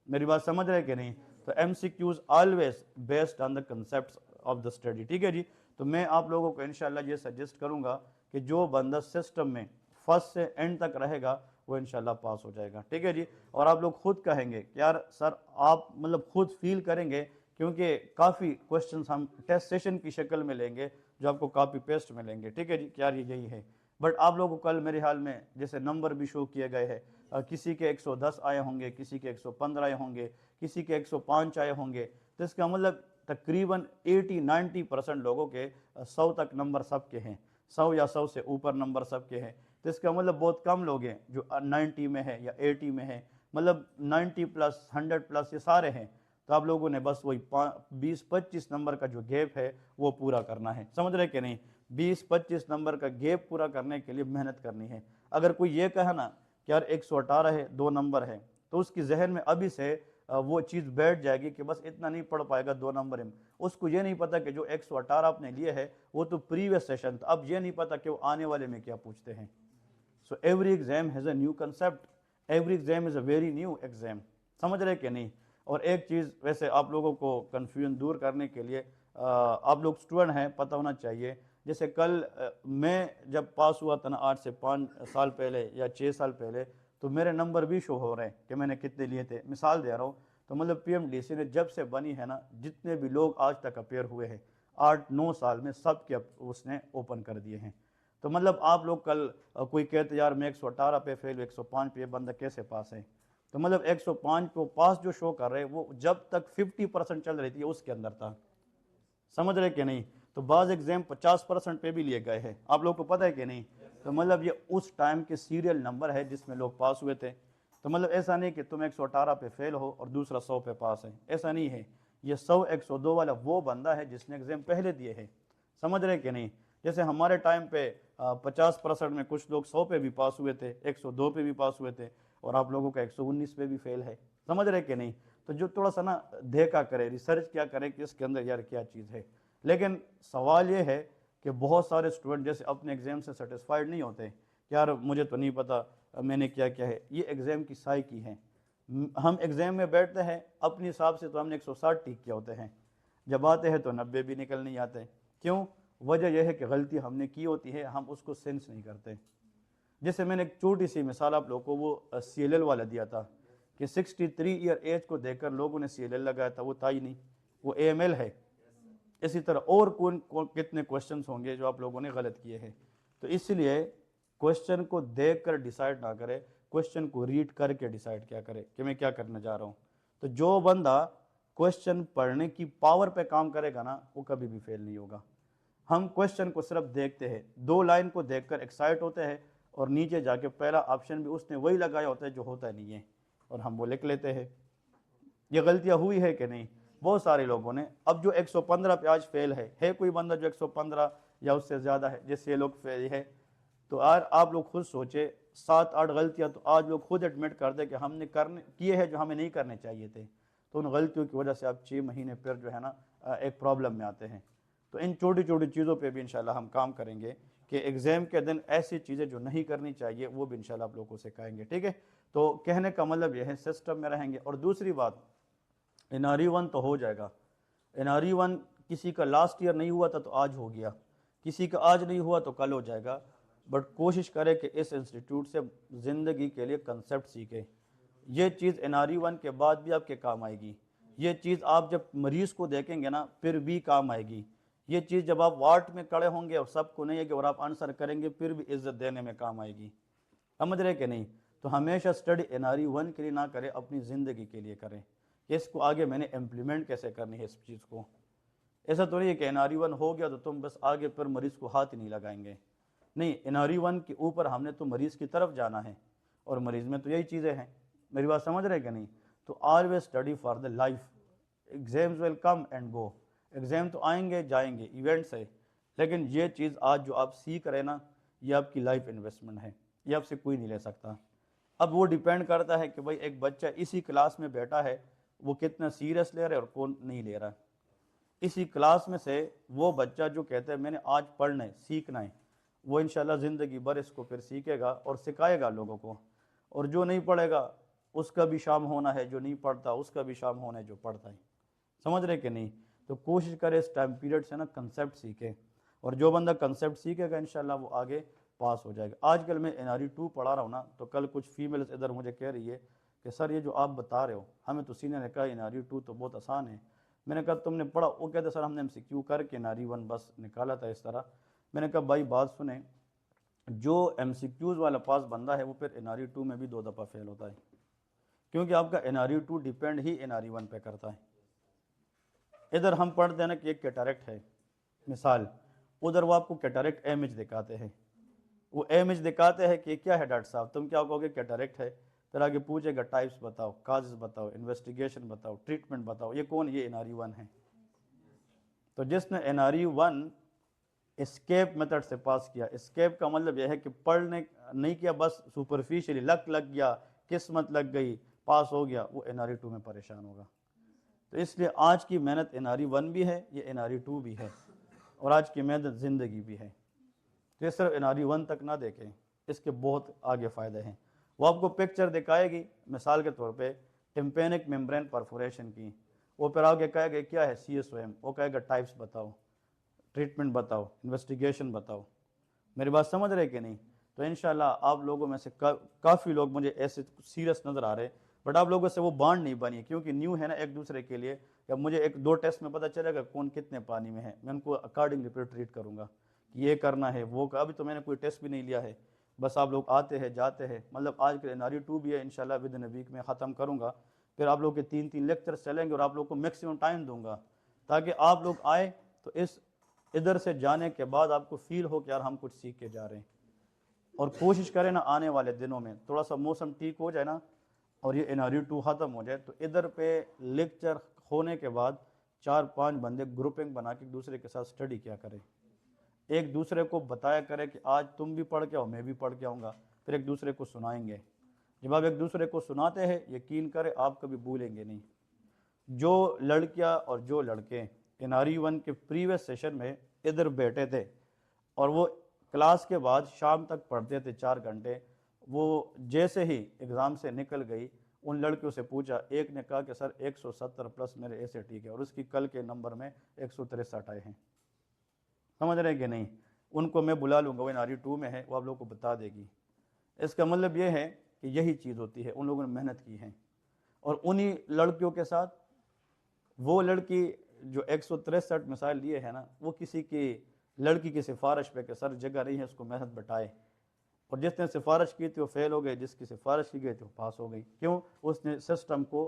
मेरी बात समझ रहे कि नहीं? तो MCQs always based on the concept of the study. ठीक है जी, तो मैं आप लोगों को इंशाल्लाह ये सजेस्ट करूंगा कि जो बंदा सिस्टम में फर्स्ट से एंड तक रहेगा वो इंशाल्लाह पास हो जाएगा। ठीक है जी, और आप लोग खुद कहेंगे कि यार सर आप मतलब खुद फील करेंगे, क्योंकि काफ़ी क्वेश्चंस हम टेस्ट सेशन की शक्ल में लेंगे जो आपको कॉपी पेस्ट में लेंगे। ठीक है जी, क्या यही है। बट आप लोगों को कल मेरे ख्याल में जैसे नंबर भी शो किए गए हैं, किसी के 110 आए होंगे, किसी के 115 आए होंगे, किसी के 105 आए होंगे। तो इसका मतलब तकरीबन 80-90% लोगों के 100 तक नंबर सबके हैं, 100 या 100 से ऊपर नंबर सबके हैं। तो इसका मतलब बहुत कम लोग हैं जो 90 में है या 80 में है, मतलब 90+, 100+ ये सारे हैं। तो आप लोगों ने बस वही 20-25 नंबर का जो गैप है वो पूरा करना है। समझ रहे कि नहीं? 20-25 नंबर का गैप पूरा करने के लिए मेहनत करनी है। अगर कोई ये कहे ना कि यार 118 है, 2 नंबर है, तो उसकी जहन में अभी से वो चीज़ बैठ जाएगी कि बस इतना नहीं पढ़ पाएगा 2 नंबर में। उसको ये नहीं पता कि जो 118 आपने लिए है वो तो प्रीवियस सेशन था, अब ये नहीं पता कि वो आने वाले में क्या पूछते हैं। So every exam has a new concept, every exam is a very new exam. समझ रहे कि नहीं? और एक चीज़ वैसे आप लोगों को कन्फ्यूजन दूर करने के लिए आप लोग स्टूडेंट हैं, पता होना चाहिए। जैसे कल मैं जब पास हुआ था ना 8 से 5 साल पहले या 6 साल पहले, तो मेरे नंबर भी शो हो रहे हैं कि मैंने कितने लिए थे। मिसाल दे रहा हूँ, तो मतलब PMDC ने जब से बनी है ना, जितने भी लोग आज तक अपेयर हुए हैं 8-9 साल में, सब के उसने ओपन कर दिए हैं। तो मतलब आप लोग कल कोई कहते यार मैं 118 पे फेल, 105 पे बंदा कैसे पास है? तो मतलब 105 को पास जो शो कर रहे हैं वो जब तक 50% चल रही थी उसके अंदर था। समझ रहे कि नहीं? तो बाज़ एग्जाम 50% पे भी लिए गए हैं, आप लोग को पता है कि नहीं? तो मतलब ये उस टाइम के सीरियल नंबर है जिसमें लोग पास हुए थे। तो मतलब ऐसा नहीं कि तुम 118 पे फेल हो और दूसरा 100 पे पास है, ऐसा नहीं है। ये 100-102 वाला वो बंदा है जिसने एग्जाम पहले दिए है। समझ रहे कि नहीं? जैसे हमारे टाइम पे 50% में कुछ लोग 100 पे भी पास हुए थे, 102 पे भी पास हुए थे, और आप लोगों का 119 पे भी फेल है। समझ रहे कि नहीं? तो जो थोड़ा सा ना देखा करे, रिसर्च क्या करे कि इसके अंदर यार क्या चीज़ है। लेकिन सवाल ये है कि बहुत सारे स्टूडेंट जैसे अपने एग्जाम से सेटिस्फाइड नहीं होते कि यार मुझे तो नहीं पता मैंने क्या क्या है। ये एग्ज़ाम की साइकी है। हम एग्ज़ाम में बैठते हैं अपने हिसाब से तो हमने 160 टिक किए होते हैं, जब आते हैं तो 90 भी निकल नहीं आते। क्यों? वजह यह है कि गलती हमने की होती है, हम उसको सेंस नहीं करते। जैसे मैंने एक छोटी सी मिसाल आप लोगों को वो CLL वाला दिया था कि 63 ईयर एज को देखकर लोगों ने CLL लगाया था, वो था ही नहीं, वो AML है। इसी तरह और कौन कितने क्वेश्चंस होंगे जो आप लोगों ने गलत किए हैं। तो इसलिए क्वेश्चन को देखकर डिसाइड ना करें, क्वेश्चन को रीड करके डिसाइड क्या करें कि मैं क्या करने जा रहा हूँ। तो जो बंदा क्वेश्चन पढ़ने की पावर पे काम करेगा ना, वो कभी भी फेल नहीं होगा। हम क्वेश्चन को सिर्फ देखते हैं, 2 लाइन को देखकर एक्साइट होते हैं और नीचे जाके पहला ऑप्शन भी उसने वही लगाया होता है जो होता नहीं है, और हम वो लिख लेते हैं। ये गलतियां हुई है कि नहीं बहुत सारे लोगों ने? अब जो 115 पे आज फेल है कोई बंदा जो 115 या उससे ज़्यादा है, जैसे ये लोग फेल है? तो आज आप लोग खुद सोचे 7-8 गलतियां तो आज लोग खुद एडमिट कर दे कि हमने करने किए हैं जो हमें नहीं करने चाहिए थे, तो उन गलतियों की वजह से आप 6 महीने फिर जो है ना एक प्रॉब्लम में आते हैं। तो इन छोटी छोटी चीज़ों पे भी इंशाल्लाह हम काम करेंगे कि एग्ज़ाम के दिन ऐसी चीज़ें जो नहीं करनी चाहिए वो भी इंशाल्लाह आप लोगों को सिखाएंगे, ठीक है। तो कहने का मतलब यह है सिस्टम में रहेंगे। और दूसरी बात, NRE 1 तो हो जाएगा। NRE 1 किसी का लास्ट ईयर नहीं हुआ था तो आज हो गया, किसी का आज नहीं हुआ तो कल हो जाएगा। बट कोशिश करें कि इस इंस्टीट्यूट से ज़िंदगी के लिए कंसेप्ट सीखें। ये चीज़ NRE 1 के बाद भी आपके काम आएगी। ये चीज़ आप जब मरीज़ को देखेंगे ना फिर भी काम आएगी। ये चीज़ जब आप वार्ड में खड़े होंगे और सबको नहीं है कि और आप आंसर करेंगे फिर भी इज्जत देने में काम आएगी। समझ रहे कि नहीं। तो हमेशा स्टडी NRE 1 के लिए ना करें, अपनी ज़िंदगी के लिए करें कि इसको आगे मैंने इम्प्लीमेंट कैसे करनी है इस चीज़ को। ऐसा तो नहीं है कि NRE 1 हो गया तो तुम बस आगे पर मरीज़ को हाथ ही नहीं लगाएंगे। नहीं, NRE 1 के ऊपर हमने तो मरीज़ की तरफ जाना है और मरीज़ में तो यही चीज़ें हैं। मेरी बात समझ रहे कि नहीं। तो always study for the life. Exams will come and go. Exam तो आएंगे जाएंगे, इवेंट्स है, लेकिन ये चीज़ आज जो आप सीख रहे ना ये आपकी लाइफ इन्वेस्टमेंट है, ये आपसे कोई नहीं ले सकता। अब वो डिपेंड करता है कि भाई एक बच्चा इसी क्लास में बैठा है वो कितना सीरियस ले रहा है और कौन नहीं ले रहा है। इसी क्लास में से वो बच्चा जो कहता है मैंने आज पढ़ना है सीखना है, वो इंशाल्लाह ज़िंदगी भर इसको फिर सीखेगा और सिखाएगा लोगों को। और जो नहीं पढ़ेगा उसका भी शाम होना है, जो नहीं पढ़ता उसका भी शाम होना है जो पढ़ता है। समझ रहे कि नहीं। तो कोशिश करें इस टाइम पीरियड से ना कंसेप्ट सीखे, और जो बंदा कंसेप्ट सीखेगा इंशाल्लाह वो आगे पास हो जाएगा। आजकल मैं NRE 2 पढ़ा रहा हूँ ना, तो कल कुछ फीमेल्स इधर मुझे कह रही है कि सर ये जो आप बता रहे हो हमें तो सीनियर ने कहा NRE 2 तो बहुत आसान है। मैंने कहा तुमने पढ़ा? वो कहते सर हमने MCQ करके NRE 1 बस निकाला था इस तरह। मैंने कहा भाई बात सुने, जो MCQs वाला पास बंदा है वो फिर NRE 2 में भी 2 दफ़ा फेल होता है, क्योंकि आपका NRE 2 डिपेंड ही NRE 1 पे करता है। इधर हम पढ़ते हैं ना कि एक कैटरेक्ट है मिसाल, उधर वो आपको कैटरेक्ट इमेज दिखाते हैं। वो इमेज दिखाते हैं कि क्या है डॉक्टर साहब, तुम क्या कहोगे कैटरेक्ट है, फिर आगे पूछेगा टाइप्स बताओ, काजेस बताओ, इन्वेस्टिगेशन बताओ, ट्रीटमेंट बताओ, ये कौन? ये NRE 1 है। तो जिसने NRE 1 एस्केप मेथड से पास किया, एस्केप का मतलब यह है कि पढ़ने नहीं किया, बस सुपरफिशियली लक लग गया, किस्मत लग गई, पास हो गया, वो NRE 2 में परेशान होगा। तो इसलिए आज की मेहनत NRE 1 भी है, ये NRE 2 भी है, और आज की मेहनत ज़िंदगी भी है। तो ये सिर्फ NRE 1 तक ना देखें, इसके बहुत आगे फ़ायदे हैं। वो आपको पिक्चर दिखाएगी मिसाल के तौर पे टिम्पेनिक मेम्ब्रेन परफोरेशन की, वो फिर आगे कहेगा क्या है CSOM, वो कहेगा टाइप्स बताओ, ट्रीटमेंट बताओ, इन्वेस्टिगेशन बताओ। मेरी बात समझ रहे कि नहीं। तो इंशाल्लाह आप लोगों में से काफ़ी लोग मुझे ऐसे सीरियस नज़र आ रहे, बट आप लोगों से वो बांड नहीं बनी क्योंकि न्यू है ना एक दूसरे के लिए। या मुझे 1-2 टेस्ट में पता चलेगा कौन कितने पानी में है, मैं उनको अकॉर्डिंगली फिर ट्रीट करूँगा कि ये करना है वो का। अभी तो मैंने कोई टेस्ट भी नहीं लिया है, बस आप लोग आते हैं जाते हैं। मतलब आज के NRE 2 भी है, इंशाल्लाह विद इन वीक में ख़त्म करूँगा। फिर आप लोग के 3-3 लेक्चर्स चलेंगे और आप लोग को मैक्सिमम टाइम दूंगा ताकि आप लोग आए तो इस इधर से जाने के बाद आपको फील हो कि यार हम कुछ सीख के जा रहे हैं। और कोशिश करें ना आने वाले दिनों में थोड़ा सा मौसम ठीक हो जाए ना और ये NRE 2 ख़त्म हो जाए तो इधर पे लेक्चर होने के बाद 4-5 बंदे ग्रुपिंग बना के एक दूसरे के साथ स्टडी किया करें, एक दूसरे को बताया करें कि आज तुम भी पढ़ के आओ मैं भी पढ़ के आऊँगा, फिर एक दूसरे को सुनाएंगे। जब आप एक दूसरे को सुनाते हैं यकीन करें आप कभी भूलेंगे नहीं। जो लड़कियां और जो लड़के NRE 1 के प्रीवियस सेशन में इधर बैठे थे और वो क्लास के बाद शाम तक पढ़ते थे 4 घंटे, वो जैसे ही एग्ज़ाम से निकल गई उन लड़कियों से पूछा, एक ने कहा कि सर 170 प्लस मेरे SAT के और उसकी कल के नंबर में 163 आए हैं। समझ रहे हैं कि नहीं। उनको मैं बुला लूँगा, वो NRE 2 में है, वो आप लोगों को बता देगी। इसका मतलब ये है कि यही चीज़ होती है, उन लोगों ने मेहनत की है। और उन्हीं लड़कियों के साथ वो लड़की जो 163 मिसाइल लिए है ना, वो किसी की लड़की की सिफारिश पे कि सर जगह नहीं है उसको मेहनत बटाए, और जिसने सिफारिश की थी वो फेल हो गई, जिसकी सिफारिश की गई थी वो पास हो गई। क्यों? उसने सिस्टम को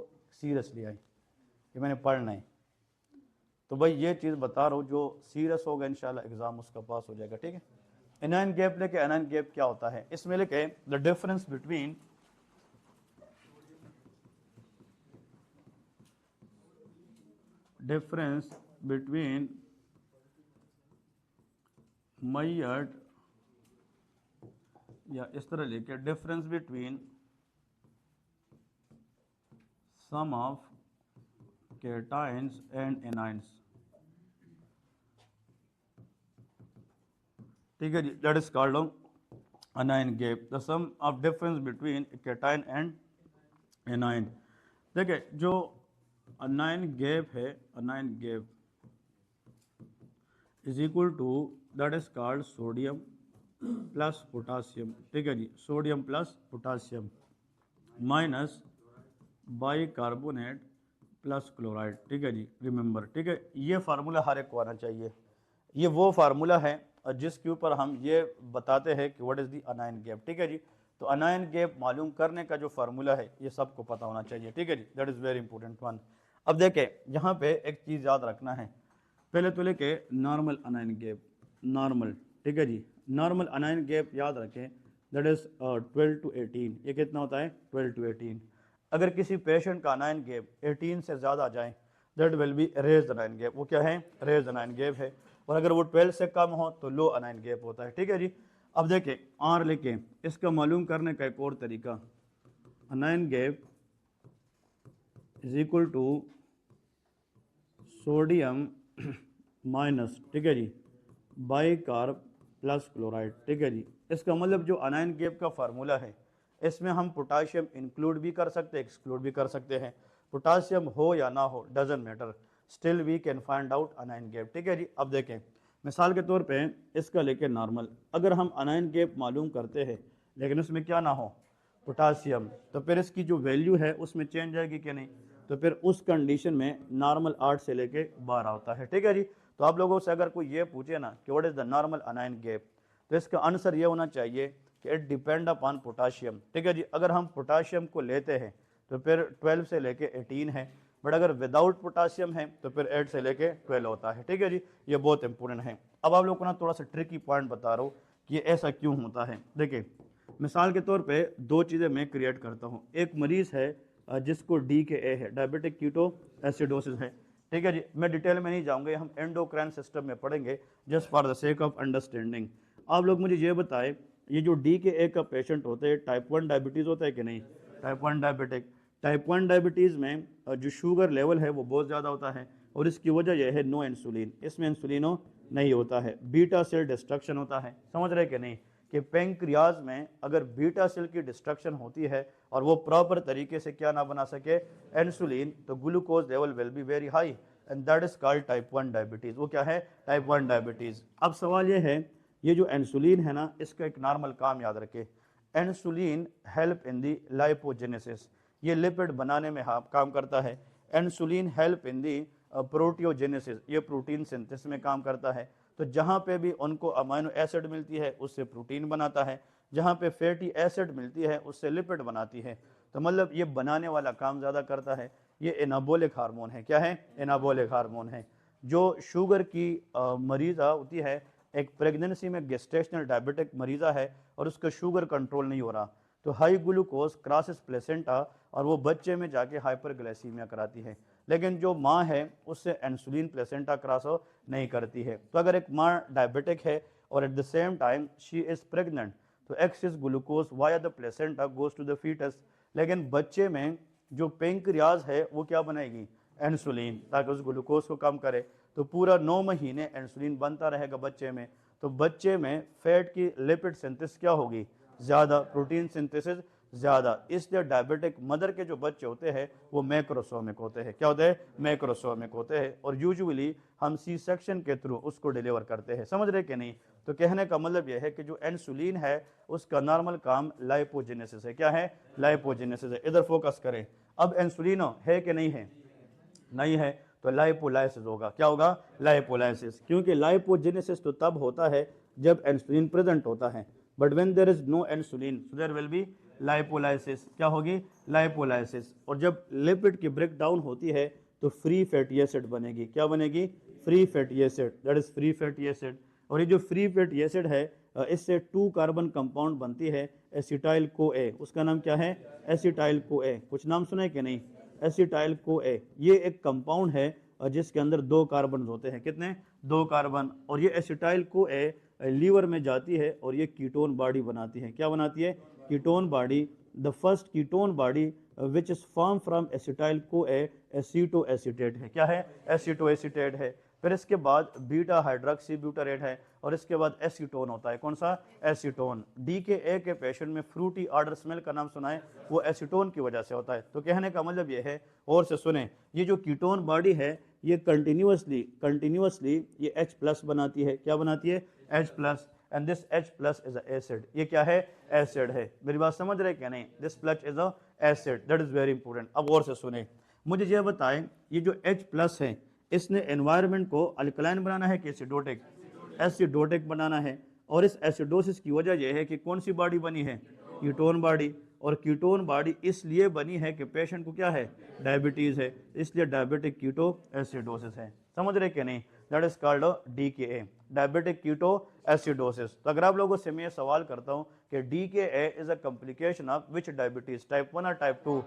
सीरियस लिया है कि मैंने पढ़ना है। तो भाई ये चीज़ बता रहा हूँ, जो सीरियस होगा इंशाल्लाह एग्ज़ाम उसका पास हो जाएगा, ठीक है। एनाइन गैप लेके, एनाइन गैप क्या होता है इसमें लेके द डिफरेंस बिटवीन Maillard या इस तरह लेके difference between sum of cations and anions, ठीक है जी, that is called anion gap, the sum of difference between cation and anion. देखिए जो अनाइन गैप है, anion gap is equal to that is called sodium plus potassium, ठीक है जी, sodium plus potassium minus bicarbonate plus chloride, ठीक है जी, remember, ठीक है। ये फार्मूला हर एक को आना चाहिए। ये वो फार्मूला है जिसके ऊपर हम ये बताते हैं कि what is the anion gap, ठीक है जी। तो अनाइन गैप मालूम करने का जो फार्मूला है ये सबको पता होना चाहिए, ठीक है जी, that is very important one. अब देखें यहाँ पे एक चीज़ याद रखना है, पहले तो लेके नॉर्मल अनाइन गैप, नॉर्मल, ठीक है जी, नॉर्मल अनाइन गैप याद रखें, दैट इज़ 12 to 18। ये कितना होता है 12 to 18। अगर किसी पेशेंट का अनाइन गैप 18 से ज़्यादा आ जाए that will be raise anion gap, वो क्या है, रेज अनाइन गैप है। और अगर वो 12 से कम हो तो लो अनाइन गैप होता है, ठीक है जी। अब देखें आर लेके इसका मालूम करने का एक और तरीका, anion gap is equal to sodium minus, ठीक है जी, बाइकार्ब प्लस क्लोराइड, ठीक है जी। इसका मतलब जो अनाइन गैप का फार्मूला है इसमें हम पोटाशियम इंक्लूड भी कर सकते हैं, एक्सक्लूड भी कर सकते हैं। पोटाशियम हो या ना हो doesn't matter, still we can find out anion gap, ठीक है जी। अब देखें मिसाल के तौर पे इसका लेके नॉर्मल, अगर हम अनाइन गैप मालूम करते हैं लेकिन उसमें क्या ना हो पोटाशियम, तो फिर इसकी जो वैल्यू है उसमें चेंज आएगी कि नहीं, तो फिर उस कंडीशन में नॉर्मल 8 से लेके 12 होता है, ठीक है जी। तो आप लोगों से अगर कोई ये पूछे ना कि what is the normal anion gap, तो इसका आंसर ये होना चाहिए कि इट डिपेंड अपॉन पोटाशियम, ठीक है जी। अगर हम पोटाशियम को लेते हैं तो फिर 12 से लेके 18 है, बट अगर विदाउट पोटाशियम है तो फिर 8 से लेके 12 होता है, ठीक है जी। ये बहुत इंपॉर्टेंट है। अब आप लोग को ना थोड़ा सा ट्रिकी पॉइंट बता रहा हूँ कि ये ऐसा क्यों होता है। देखिए मिसाल के तौर पे दो चीज़ें मैं क्रिएट करता हूँ, एक मरीज़ है जिसको DKA है, डायबिटिक कीटो एसिडोसिस है, ठीक है जी। मैं डिटेल में नहीं जाऊँगा, हम एंडोक्राइन सिस्टम में पढ़ेंगे just for the sake of understanding. आप लोग मुझे ये बताएं, ये जो DKA का पेशेंट होते हैं टाइप 1 डायबिटीज़ होता है कि नहीं, टाइप 1 डायबिटिक, टाइप 1 डायबिटीज़ में जो शुगर लेवल है वो बहुत ज़्यादा होता है और इसकी वजह यह है नो इंसुलिन, इसमें इंसुलिनो नहीं होता है, बीटा सेल डिस्ट्रक्शन होता है, समझ रहे कि नहीं, कि पेंक्रियाज में अगर बीटा सेल की डिस्ट्रक्शन होती है और वो प्रॉपर तरीके से क्या ना बना सके इंसुलिन, तो glucose level will be very high and that is called type 1 diabetes. वो क्या है, टाइप 1 डायबिटीज़। अब सवाल ये है, ये जो इंसुलिन है ना इसका एक नॉर्मल काम याद रखे, insulin help in the lipogenesis, ये लिपिड बनाने में काम करता है। इंसुलिन हेल्प इन दी प्रोटियोजेनेसिस, ये प्रोटीन सिंथेसिस में काम करता है। तो जहाँ पे भी उनको अमाइनो एसिड मिलती है उससे प्रोटीन बनाता है, जहाँ पे फैटी एसिड मिलती है उससे लिपिड बनाती है। तो मतलब ये बनाने वाला काम ज़्यादा करता है। ये एनाबोलिक हार्मोन है, क्या है, एनाबोलिक हार्मोन है। जो शुगर की मरीज़ा होती है, एक प्रेगनेंसी में गेस्टेशनल डायबिटिक मरीज़ा है और उसका शुगर कंट्रोल नहीं हो रहा, तो हाई ग्लूकोज क्रॉसेस प्लेसेंटा और वो बच्चे में जाके हाइपरग्लाइसीमिया कराती है। लेकिन जो माँ है उससे इंसुलिन प्लेसेंटा क्रॉस नहीं करती है। तो अगर एक माँ डायबिटिक है और at the same time she is pregnant, तो excess glucose via the placenta goes to the foetus, लेकिन बच्चे में जो पेंक्रियाज है वो क्या बनाएगी, इंसुलिन, ताकि उस ग्लूकोज को कम करे। तो पूरा 9 महीने इंसुलिन बनता रहेगा बच्चे में, तो बच्चे में फैट की लिपिड सिंथेसिस क्या होगी, ज़्यादा, प्रोटीन सिंथेसिस ज़्यादा। इसलिए डायबिटिक मदर के जो बच्चे होते हैं वो मैक्रोसोमिक होते हैं, क्या होते हैं, मैक्रोसोमिक होते हैं। और यूजुअली हम सी सेक्शन के थ्रू उसको डिलीवर करते हैं, समझ रहे कि नहीं। तो कहने का मतलब यह है कि जो इंसुलिन है उसका नॉर्मल काम लाइपोजेनेसिस है, क्या है, लाइपोजेनेसिस है। इधर फोकस करें। अब इंसुलिनो है कि नहीं है, नहीं है, तो लाइपोलाइसिस होगा, क्या होगा, लाइपोलाइसिस। क्योंकि लाइपोजेनेसिस तो तब होता है जब इंसुलिन प्रेजेंट होता है, but when there is no insulin so there will be lipolysis, क्या होगी, लाइपोलाइसिस। और जब लिपिड की ब्रेक डाउन होती है तो फ्री फैटी एसिड बनेगी, क्या बनेगी, free fatty acid, that is free fatty acid. और ये जो फ्री फैटी एसिड है इससे 2 कार्बन कंपाउंड बनती है एसिटाइल CoA, उसका नाम क्या है, एसिटाइल CoA। कुछ नाम सुना है कि नहीं, एसिटाइल CoA। ये एक कंपाउंड है जिसके अंदर 2 कार्बन होते हैं, कितने, 2 कार्बन। और ये एसिटाइल CoA लीवर में जाती है और ये कीटोन बॉडी बनाती है। क्या बनाती है? Ketone body. The first ketone body which is form from acetyl co aceto acetate है। क्या है? एसीटो एसीटेट है। फिर इसके बाद बीटा हाइड्रोक्सी ब्यूटारेट है और इसके बाद एसीटोन होता है। कौन सा? एसीटोन। DKA के पेशेंट में फ्रूटी ऑर्डर स्मेल का नाम सुना है, वो एसीटोन की वजह से होता है। तो कहने का मतलब ये है, और से सुने, ये जो कीटोन बॉडी है ये कंटिन्यूसली ये H प्लस बनाती है। क्या बनाती है? H plus. And this H plus is acid. ये क्या है? एसिड है। मेरी बात समझ रहे क्या नहीं? This plus is a acid, that is very important. अब और से सुने, मुझे ये बताएं, ये जो H प्लस है इसने एनवायरनमेंट को अल्कलाइन बनाना है कि एसिडोटिक? एसिडोटिक बनाना है। और इस एसिडोसिस की वजह यह है कि कौन सी बॉडी बनी है? Ketone body. और कीटोन बॉडी इसलिए बनी है कि पेशेंट को क्या है? डायबिटीज है, इसलिए डायबिटिक कीटो एसिडोसिस है। समझ रहे कि नहीं? That is called DKA, diabetic keto acidosis. तो अगर आप लोगों से मैं ये सवाल करता हूं कि DKA is a complication of which diabetes, type 1 और टाइप 2?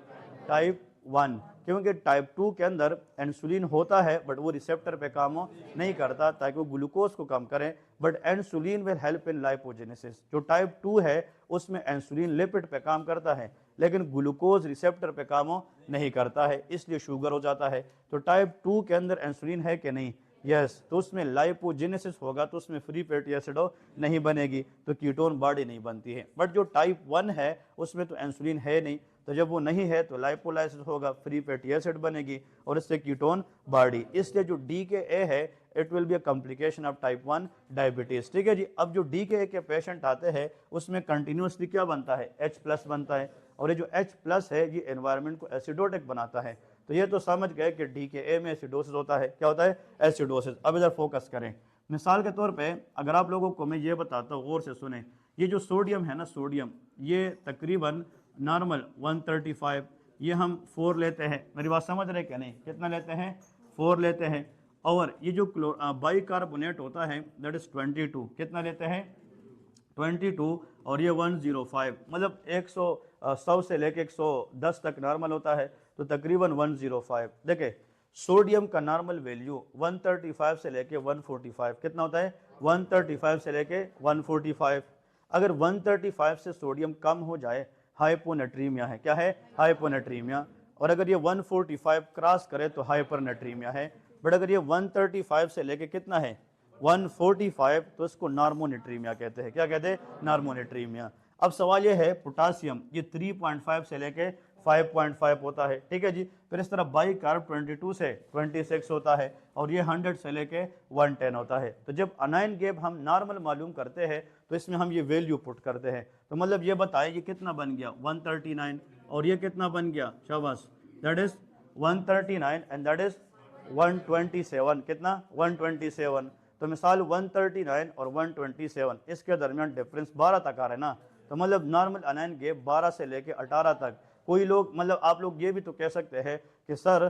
टाइप 1, क्योंकि टाइप 2 के अंदर इंसुलिन होता है बट वो रिसेप्टर पे काम नहीं करता ताकि वो ग्लूकोज को कम करें, but insulin will help in lipogenesis. जो टाइप 2 है उसमें इंसुलिन लिपिड पे काम करता है लेकिन ग्लूकोज रिसेप्टर पे काम नहीं करता है, इसलिए शुगर हो जाता है। तो टाइप 2 के अंदर इंसुलिन है कि नहीं? यस। तो उसमें लाइपोजेनेसिस होगा तो उसमें फ्री फैटी एसिड नहीं बनेगी, तो कीटोन बॉडी नहीं बनती है। बट जो टाइप 1 है उसमें तो इंसुलिन है नहीं, तो जब वो नहीं है तो लाइपोलाइसिस होगा, फ्री फैटी एसिड बनेगी और इससे कीटोन बॉडी। इसलिए जो DKA है it will be a complication of type 1 diabetes. ठीक है जी। अब जो DKA के पेशेंट आते हैं उसमें कंटिन्यूसली क्या बनता है? H प्लस बनता है। और ये जो H प्लस है ये एनवायरनमेंट को एसिडोटिक बनाता है। तो ये तो समझ गए कि DKA में एसिडोसिस होता है। क्या होता है? एसिडोसिस। अब इधर फोकस करें। मिसाल के तौर पे अगर आप लोगों को मैं ये बताता हूँ, और से सुने, ये जो सोडियम है ना, सोडियम ये तकरीबन नॉर्मल 135, ये हम 4 लेते हैं। मेरी बात समझ रहे क्या नहीं? कितना लेते हैं? 4 लेते हैं। और ये जो बाइकार्बोनेट होता है दैट इज 22, कितना लेते हैं? 22। और ये 105, मतलब 100 से लेके 110 तक नॉर्मल होता है, तो तकरीबन 105। देखे सोडियम का नॉर्मल वैल्यू 135 से लेके 145, कितना होता है? 135 से लेके 145। अगर 135 से सोडियम कम हो जाए हाइपोनेट्रीमिया है। क्या है? हाइपोनेट्रीमिया। और अगर ये 145 क्रॉस करे तो हाइपरनेट्रीमिया है। बट अगर ये 135 से लेके कितना है? 145, तो इसको नार्मोनेट्रीमिया कहते हैं। क्या कहते हैं? नार्मोनेट्रीमिया। अब सवाल ये है, पोटासियम ये 3.5 से लेके 5.5 होता है। ठीक है जी। फिर इस तरह बाइकार्ब 22 से 26 होता है और ये 100 से लेके 110 होता है। तो जब अनाइन गैप हम नॉर्मल मालूम करते हैं तो इसमें हम ये वैल्यू पुट करते हैं। तो मतलब ये बताए ये कितना बन गया? 139। और ये कितना बन गया? शाबाश, that is 139 and that is 127। कितना? 127। तो मिसाल 139 और 127 इसके दरमियान डिफरेंस 12 तक आ रहा है ना, तो मतलब नॉर्मल अनाइन गैप 12 से लेके 18 तक। कोई लोग मतलब आप लोग ये भी तो कह सकते हैं कि सर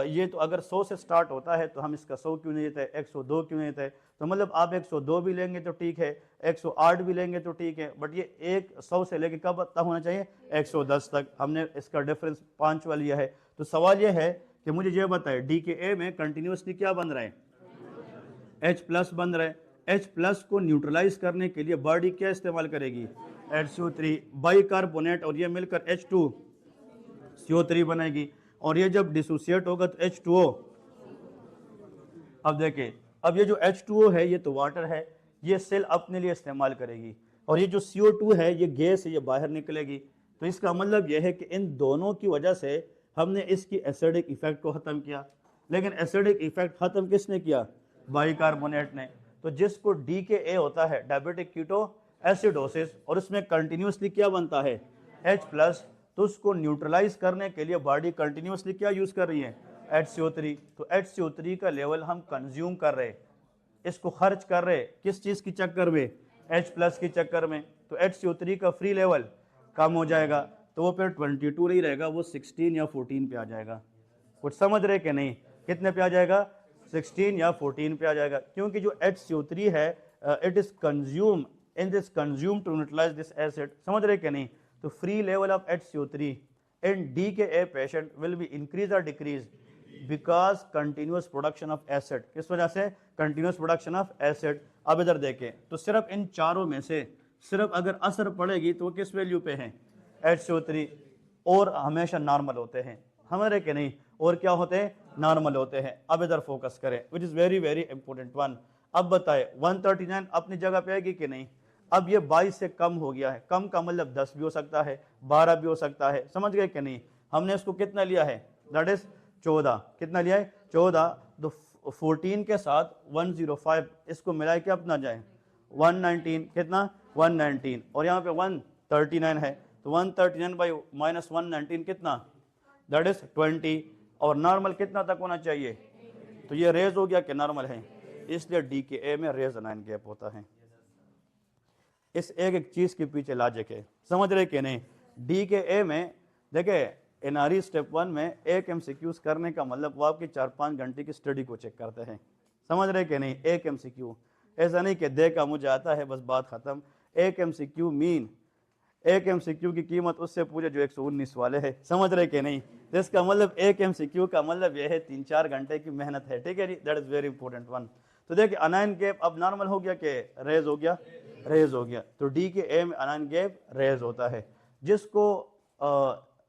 ये तो अगर 100 से स्टार्ट होता है तो हम इसका 100 क्यों नहीं लेते, 102 क्यों नहीं लेते? तो मतलब आप 102 भी लेंगे तो ठीक है, 108 भी लेंगे तो ठीक है, बट ये 100 से लेके कब तक होना चाहिए? 110 तक। हमने इसका डिफरेंस 5 वाला लिया है। तो सवाल ये है कि मुझे ये बताए DKA में कंटिन्यूसली क्या बन रहा है? H प्लस बन रहा है। H प्लस को न्यूट्रलाइज करने के लिए बॉडी क्या इस्तेमाल करेगी? HCO3 बाइकार्बोनेट और ये मिलकर H2CO3 बनेगी और ये जब डिसोसिएट होगा तो H2O। अब देखिए, अब ये जो H2O है ये तो वाटर है, ये सेल अपने लिए इस्तेमाल करेगी और ये जो CO2 है ये गैस है, ये बाहर निकलेगी। तो इसका मतलब ये है कि इन दोनों की वजह से हमने इसकी एसिडिक इफेक्ट को ख़त्म किया। लेकिन एसिडिक इफेक्ट ख़त्म किसने किया? बाइकार्बोनेट ने। तो जिसको DKA होता है डायबिटिक कीटो एसिडोसिस और उसमें कंटिन्यूसली क्या बनता है? H plus. तो उसको न्यूट्रलाइज करने के लिए बॉडी कंटिन्यूसली क्या यूज कर रही है? HCO3। तो HCO3 का लेवल हम कंज्यूम कर रहे, इसको खर्च कर रहे किस चीज की चक्कर में? H प्लस के चक्कर में। तो HCO3 का फ्री लेवल कम हो जाएगा, तो वो फिर 22 नहीं रहेगा, वो 16 या 14 पे आ जाएगा। कुछ समझ रहे कि नहीं? कितने पे आ जाएगा? 16 या 14 पे आ जाएगा, क्योंकि जो HCO3 है it is consume in this consume to neutralise this acid. समझ रहे कि नहीं? तो free level of HCO3 in DKA patient will be increase or decrease because continuous production of acid। किस वजह से? continuous production of acid। अब इधर देखें तो सिर्फ इन चारों में से सिर्फ अगर असर पड़ेगी तो वो किस वैल्यू पे है, HCO3, और हमेशा नॉर्मल होते हैं हमारे के नहीं, और क्या होते हैं, नॉर्मल होते हैं। अब इधर फोकस करें, which is very very important one. अब बताए 139 अपनी जगह पे आएगी कि नहीं। अब ये 22 से कम हो गया है, कम का मतलब 10 भी हो सकता है, 12 भी हो सकता है, समझ गए कि नहीं। हमने इसको कितना लिया है, दैट इज 14, कितना लिया है 14, तो 14 के साथ 105 इसको मिलाए क्या अपना जाए 119, कितना 119, और यहाँ पे 139 है, तो 139 बाई माइनस 119 कितना, दैट इज 20, और नॉर्मल कितना तक होना चाहिए, तो ये रेज हो गया कि नॉर्मल है, इसलिए डी के ए में रेज अनायन गैप होता है। इस एक एक चीज के पीछे लॉजिक है, समझ रहे कि नहीं। डी के ए में देखे एनआरई स्टेप 1 में एक एमसीक्यूज करने का मतलब वो आपकी 4-5 घंटे की स्टडी को चेक करते हैं, समझ रहे कि नहीं। एक एमसीक्यू, ऐसा नहीं कि देखा मुझे आता है बस बात खत्म। एक एमसीक्यू मीन, एक एमसीक्यू की कीमत उससे पूछे जो 119 वाले है, समझ रहे कि नहीं। तो इसका मतलब एक एमसीक्यू का मतलब यह है 3-4 घंटे की मेहनत है, ठीक है जी, that is very important one. तो देखिए अनायन गैप अब नॉर्मल हो गया कि रेज हो गया, रेज हो गया, तो डी के ए में अनायन गैप रेज होता है, जिसको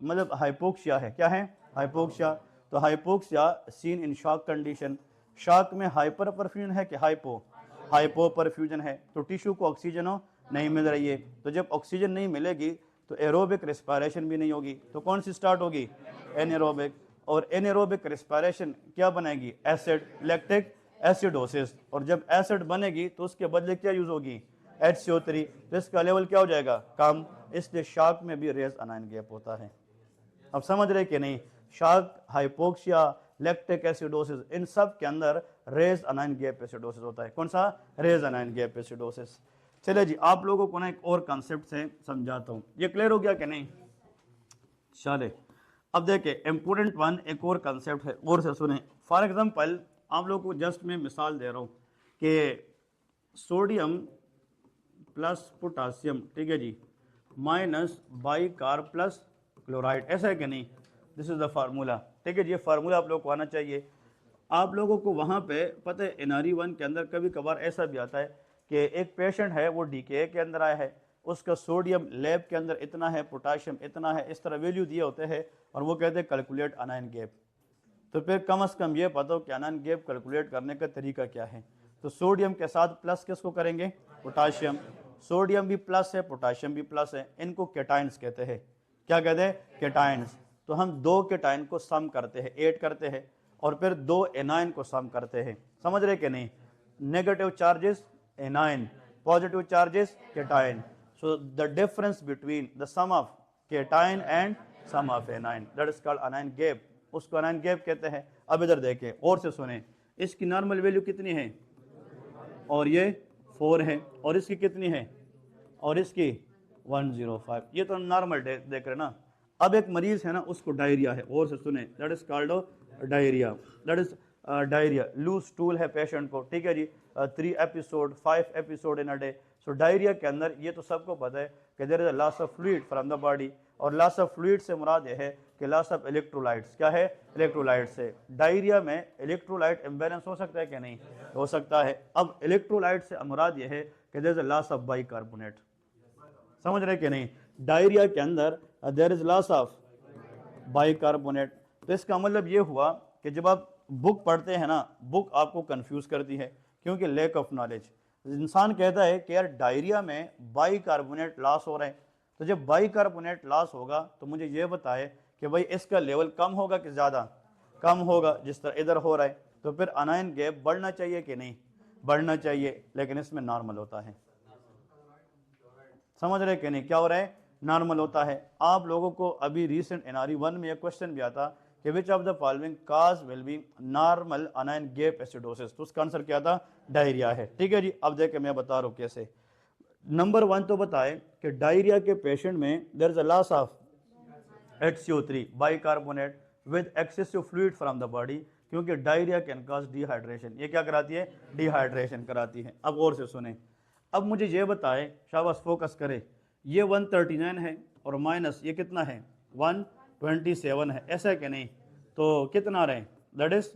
मतलब हाइपोक्सिया है, क्या है हाइपोक्सिया। तो hypoxia seen in shock condition, shock में हाइपर परफ्यूजन है कि हाइपो परफ्यूजन है, तो टिश्यू को ऑक्सीजन नहीं मिल रही है, तो जब ऑक्सीजन नहीं मिलेगी तो एरोबिक रेस्पिरेशन भी नहीं होगी, तो कौन सी स्टार्ट होगी, एनएरोबिक, और एनएरोबिक रेस्पिरेशन क्या बनाएगी, एसिड, लैक्टिक एसिडोसिस, और जब एसिड बनेगी तो उसके बदले क्या यूज होगी, HCO3, तो इसका लेवल क्या हो जाएगा, कम, इसलिए शॉक में भी रेज अनायन गैप होता है। अब समझ रहे कि नहीं, शॉक, हाइपोक्सिया, लैक्टिक एसिडोसिस, इन सब के अंदर रेज अनायन गैप एसिडोसिस होता है। कौन सा, रेज अनायन गैप एसिडोसिस। चले जी, आप लोगों को ना एक और कॉन्सेप्ट से समझाता हूं, ये क्लियर हो गया कि नहीं। चले अब देखिए इंपॉर्टेंट वन, एक और कॉन्सेप्ट है, और से सुने। फॉर एग्जांपल आप लोगों को जस्ट मैं मिसाल दे रहा हूं कि सोडियम प्लस पोटासियम, ठीक है जी, माइनस बाइकार प्लस क्लोराइड, ऐसा है कि नहीं। दिस इज द फार्मूला, ठीक है जी, ये फार्मूला आप लोगों को आना चाहिए। आप लोगों को वहाँ पे पता है एनआरई 1 के अंदर कभी कभार ऐसा भी आता है कि एक पेशेंट है वो डीके के अंदर आया है, उसका सोडियम लैब के अंदर इतना है, पोटाशियम इतना है, इस तरह वैल्यू दिए होते हैं, और वो कहते हैं कैलकुलेट अनायन गैप। तो फिर कम से कम ये पता हो कि अनायन गैप कैलकुलेट करने का तरीका क्या है। तो सोडियम के साथ प्लस किसको करेंगे, पोटाशियम, सोडियम भी प्लस है, पोटाशियम भी प्लस है, इनको केटाइंस कहते हैं। क्या कहते हैं, केटाइंस। तो हम 2 केटाइन को सम करते हैं, ऐड करते हैं, और फिर 2 एनायन को सम करते हैं, समझ रहे कि नहीं। Negative charges anion, positive charges cation, so the difference between the sum of cation and sum of anion, that is called anion gap, उसको अनायन गैप कहते हैं। अब इधर देखें और से सुने, इसकी नॉर्मल वैल्यू कितनी है, और ये 4 है, और इसकी कितनी है, और इसकी 105, ये तो नॉर्मल देख रहे ना। अब एक मरीज है ना, उसको डायरिया है, और से सुने, that is called diarrhoea, that is diarrhoea, loose stool है पेशेंट को, ठीक है जी, 3 episode 5 episode in a day. सो डायरिया के अंदर ये तो सबको पता है कि there is a loss of fluid from the body, और लॉस ऑफ फ्लूइड से मुराद ये है कि लॉस ऑफ इलेक्ट्रोलाइट्स, क्या है, इलेक्ट्रोलाइट्स से। डायरिया में इलेक्ट्रोलाइट इम्बैलेंस हो सकता है कि नहीं, हो सकता है। अब इलेक्ट्रोलाइट से मुराद ये है कि there is a loss of bicarbonate, समझ रहे कि नहीं। डायरिया के अंदर there is loss of bicarbonate. तो इसका मतलब ये हुआ कि जब आप बुक पढ़ते हैं ना, बुक आपको कंफ्यूज करती है, क्योंकि लैक ऑफ नॉलेज। इंसान कहता है कि यार डायरिया में बाइकार्बोनेट लॉस हो रहा है, तो जब बाइकार्बोनेट लॉस होगा तो मुझे ये बताए कि भाई इसका लेवल कम होगा कि ज़्यादा, कम होगा, जिस तरह इधर हो रहा है। तो फिर अनायन गैप बढ़ना चाहिए कि नहीं, बढ़ना चाहिए, लेकिन इसमें नॉर्मल होता है, समझ रहे कि नहीं, क्या हो रहा है, नॉर्मल होता है। आप लोगों को अभी रिसेंट एनआरई 1 में एक क्वेश्चन भी आता कि which of the following cause will be normal अनायन gap acidosis, तो उसका आंसर क्या था, डायरिया है, ठीक है जी। अब देखें मैं बता रहा हूँ कैसे। नंबर 1 तो बताए कि डायरिया के पेशेंट में there is a loss of HCO3 bicarbonate with excessive fluid from the body, क्योंकि डायरिया कैन कॉज डिहाइड्रेशन, ये क्या कराती है, डिहाइड्रेशन कराती है। अब और से सुने, अब मुझे ये बताए, शाबाश फोकस करे, ये 139 है और माइनस ये कितना है 127 है, ऐसा है कि नहीं। तो कितना आ रहे हैं, दैट इज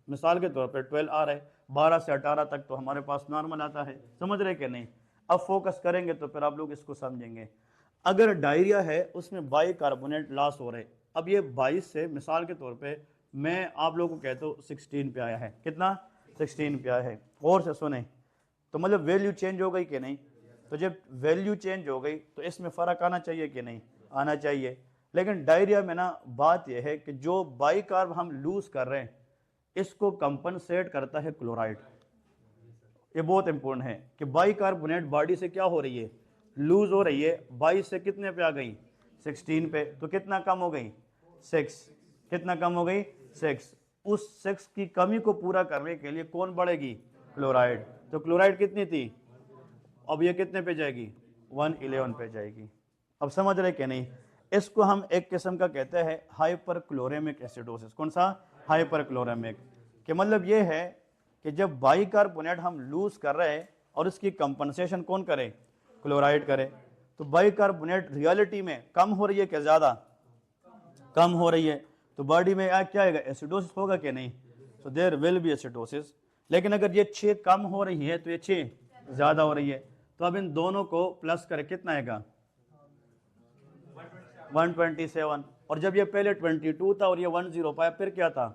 मिसाल के तौर पर 12 आ रहा है, 12 से 18 तक तो हमारे पास नॉर्मल आता है, समझ रहे कि नहीं। अब फोकस करेंगे तो फिर आप लोग इसको समझेंगे। अगर डायरिया है उसमें बाइकार्बोनेट लॉस हो रहे, अब ये 22 से मिसाल के तौर पे मैं आप लोगों को कहता हूँ 16 पे आया है, कितना 16 पे आया है। और से सुने तो मतलब वैल्यू चेंज हो गई कि नहीं, तो जब वैल्यू चेंज हो गई तो इसमें फ़र्क आना चाहिए कि नहीं, आना चाहिए। लेकिन डायरिया में ना बात यह है कि जो बाइकार्ब हम लूज कर रहे हैं इसको कंपनसेट करता है क्लोराइड। ये बहुत इंपॉर्टेंट है कि बाइकार्बोनेट बॉडी से क्या हो रही है, लूज हो रही है। 22 से कितने पे आ गई, 16 पे, तो कितना कम हो गई, 6। कितना कम हो गई, 6। उस 6 की कमी को पूरा करने के लिए कौन बढ़ेगी, क्लोराइड। तो क्लोराइड कितनी थी, अब ये कितने पे जाएगी, 111 पे जाएगी। अब समझ रहे कि नहीं। इसको हम एक किस्म का कहते हैं हाइपरक्लोरेमिक एसिडोसिस। कौन सा, हाइपरक्लोरेमिक। के मतलब ये है कि जब बाइकार्बोनेट हम लूज कर रहे हैं और इसकी कंपनसेशन कौन करे, क्लोराइड करे, तो बाइकार्बोनेट रियलिटी में कम हो रही है क्या, ज्यादा कम हो रही है, तो बॉडी में क्या आएगा, एसिडोसिस होगा कि नहीं। So there will be acidosis. लेकिन अगर ये 6 कम हो रही है तो ये 6 ज्यादा हो रही है, तो अब इन दोनों को प्लस करें कितना आएगा, 127। और जब ये पहले 22 था और ये 105 फिर क्या था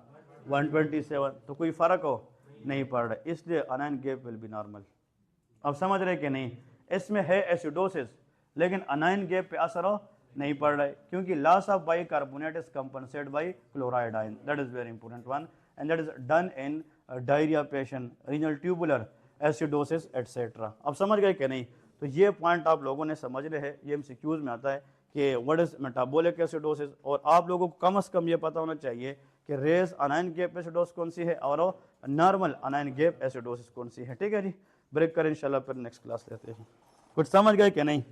127, तो कोई फर्क हो नहीं पड़ रहा, इसलिए अनायन गैप विल बी नॉर्मल। अब समझ रहे कि नहीं। इसमें है एसिडोसिस लेकिन अनायन गैप पे असर हो नहीं पड़ रहा है, क्योंकि loss of bicarbonate is compensated by chloride ion. That is very important one and that is done in diarrhoea patient, renal tubular acidosis etcetera. अब समझ गए कि नहीं। तो ये पॉइंट आप लोगों ने समझ रहे हैं, ये एमसीक्यूज में आता है कि व्हाट इज मेटाबॉलिक एसिडोसिस। और आप लोगों को कम से कम ये पता होना चाहिए कि रेस अनायन गैप एसिडोसिस कौन सी है और नॉर्मल अनायन गैप एसिडोसिस कौन सी है। ठीक है जी, ब्रेक करें इंशाल्लाह, फिर नेक्स्ट क्लास लेते हैं। कुछ समझ गए कि नहीं।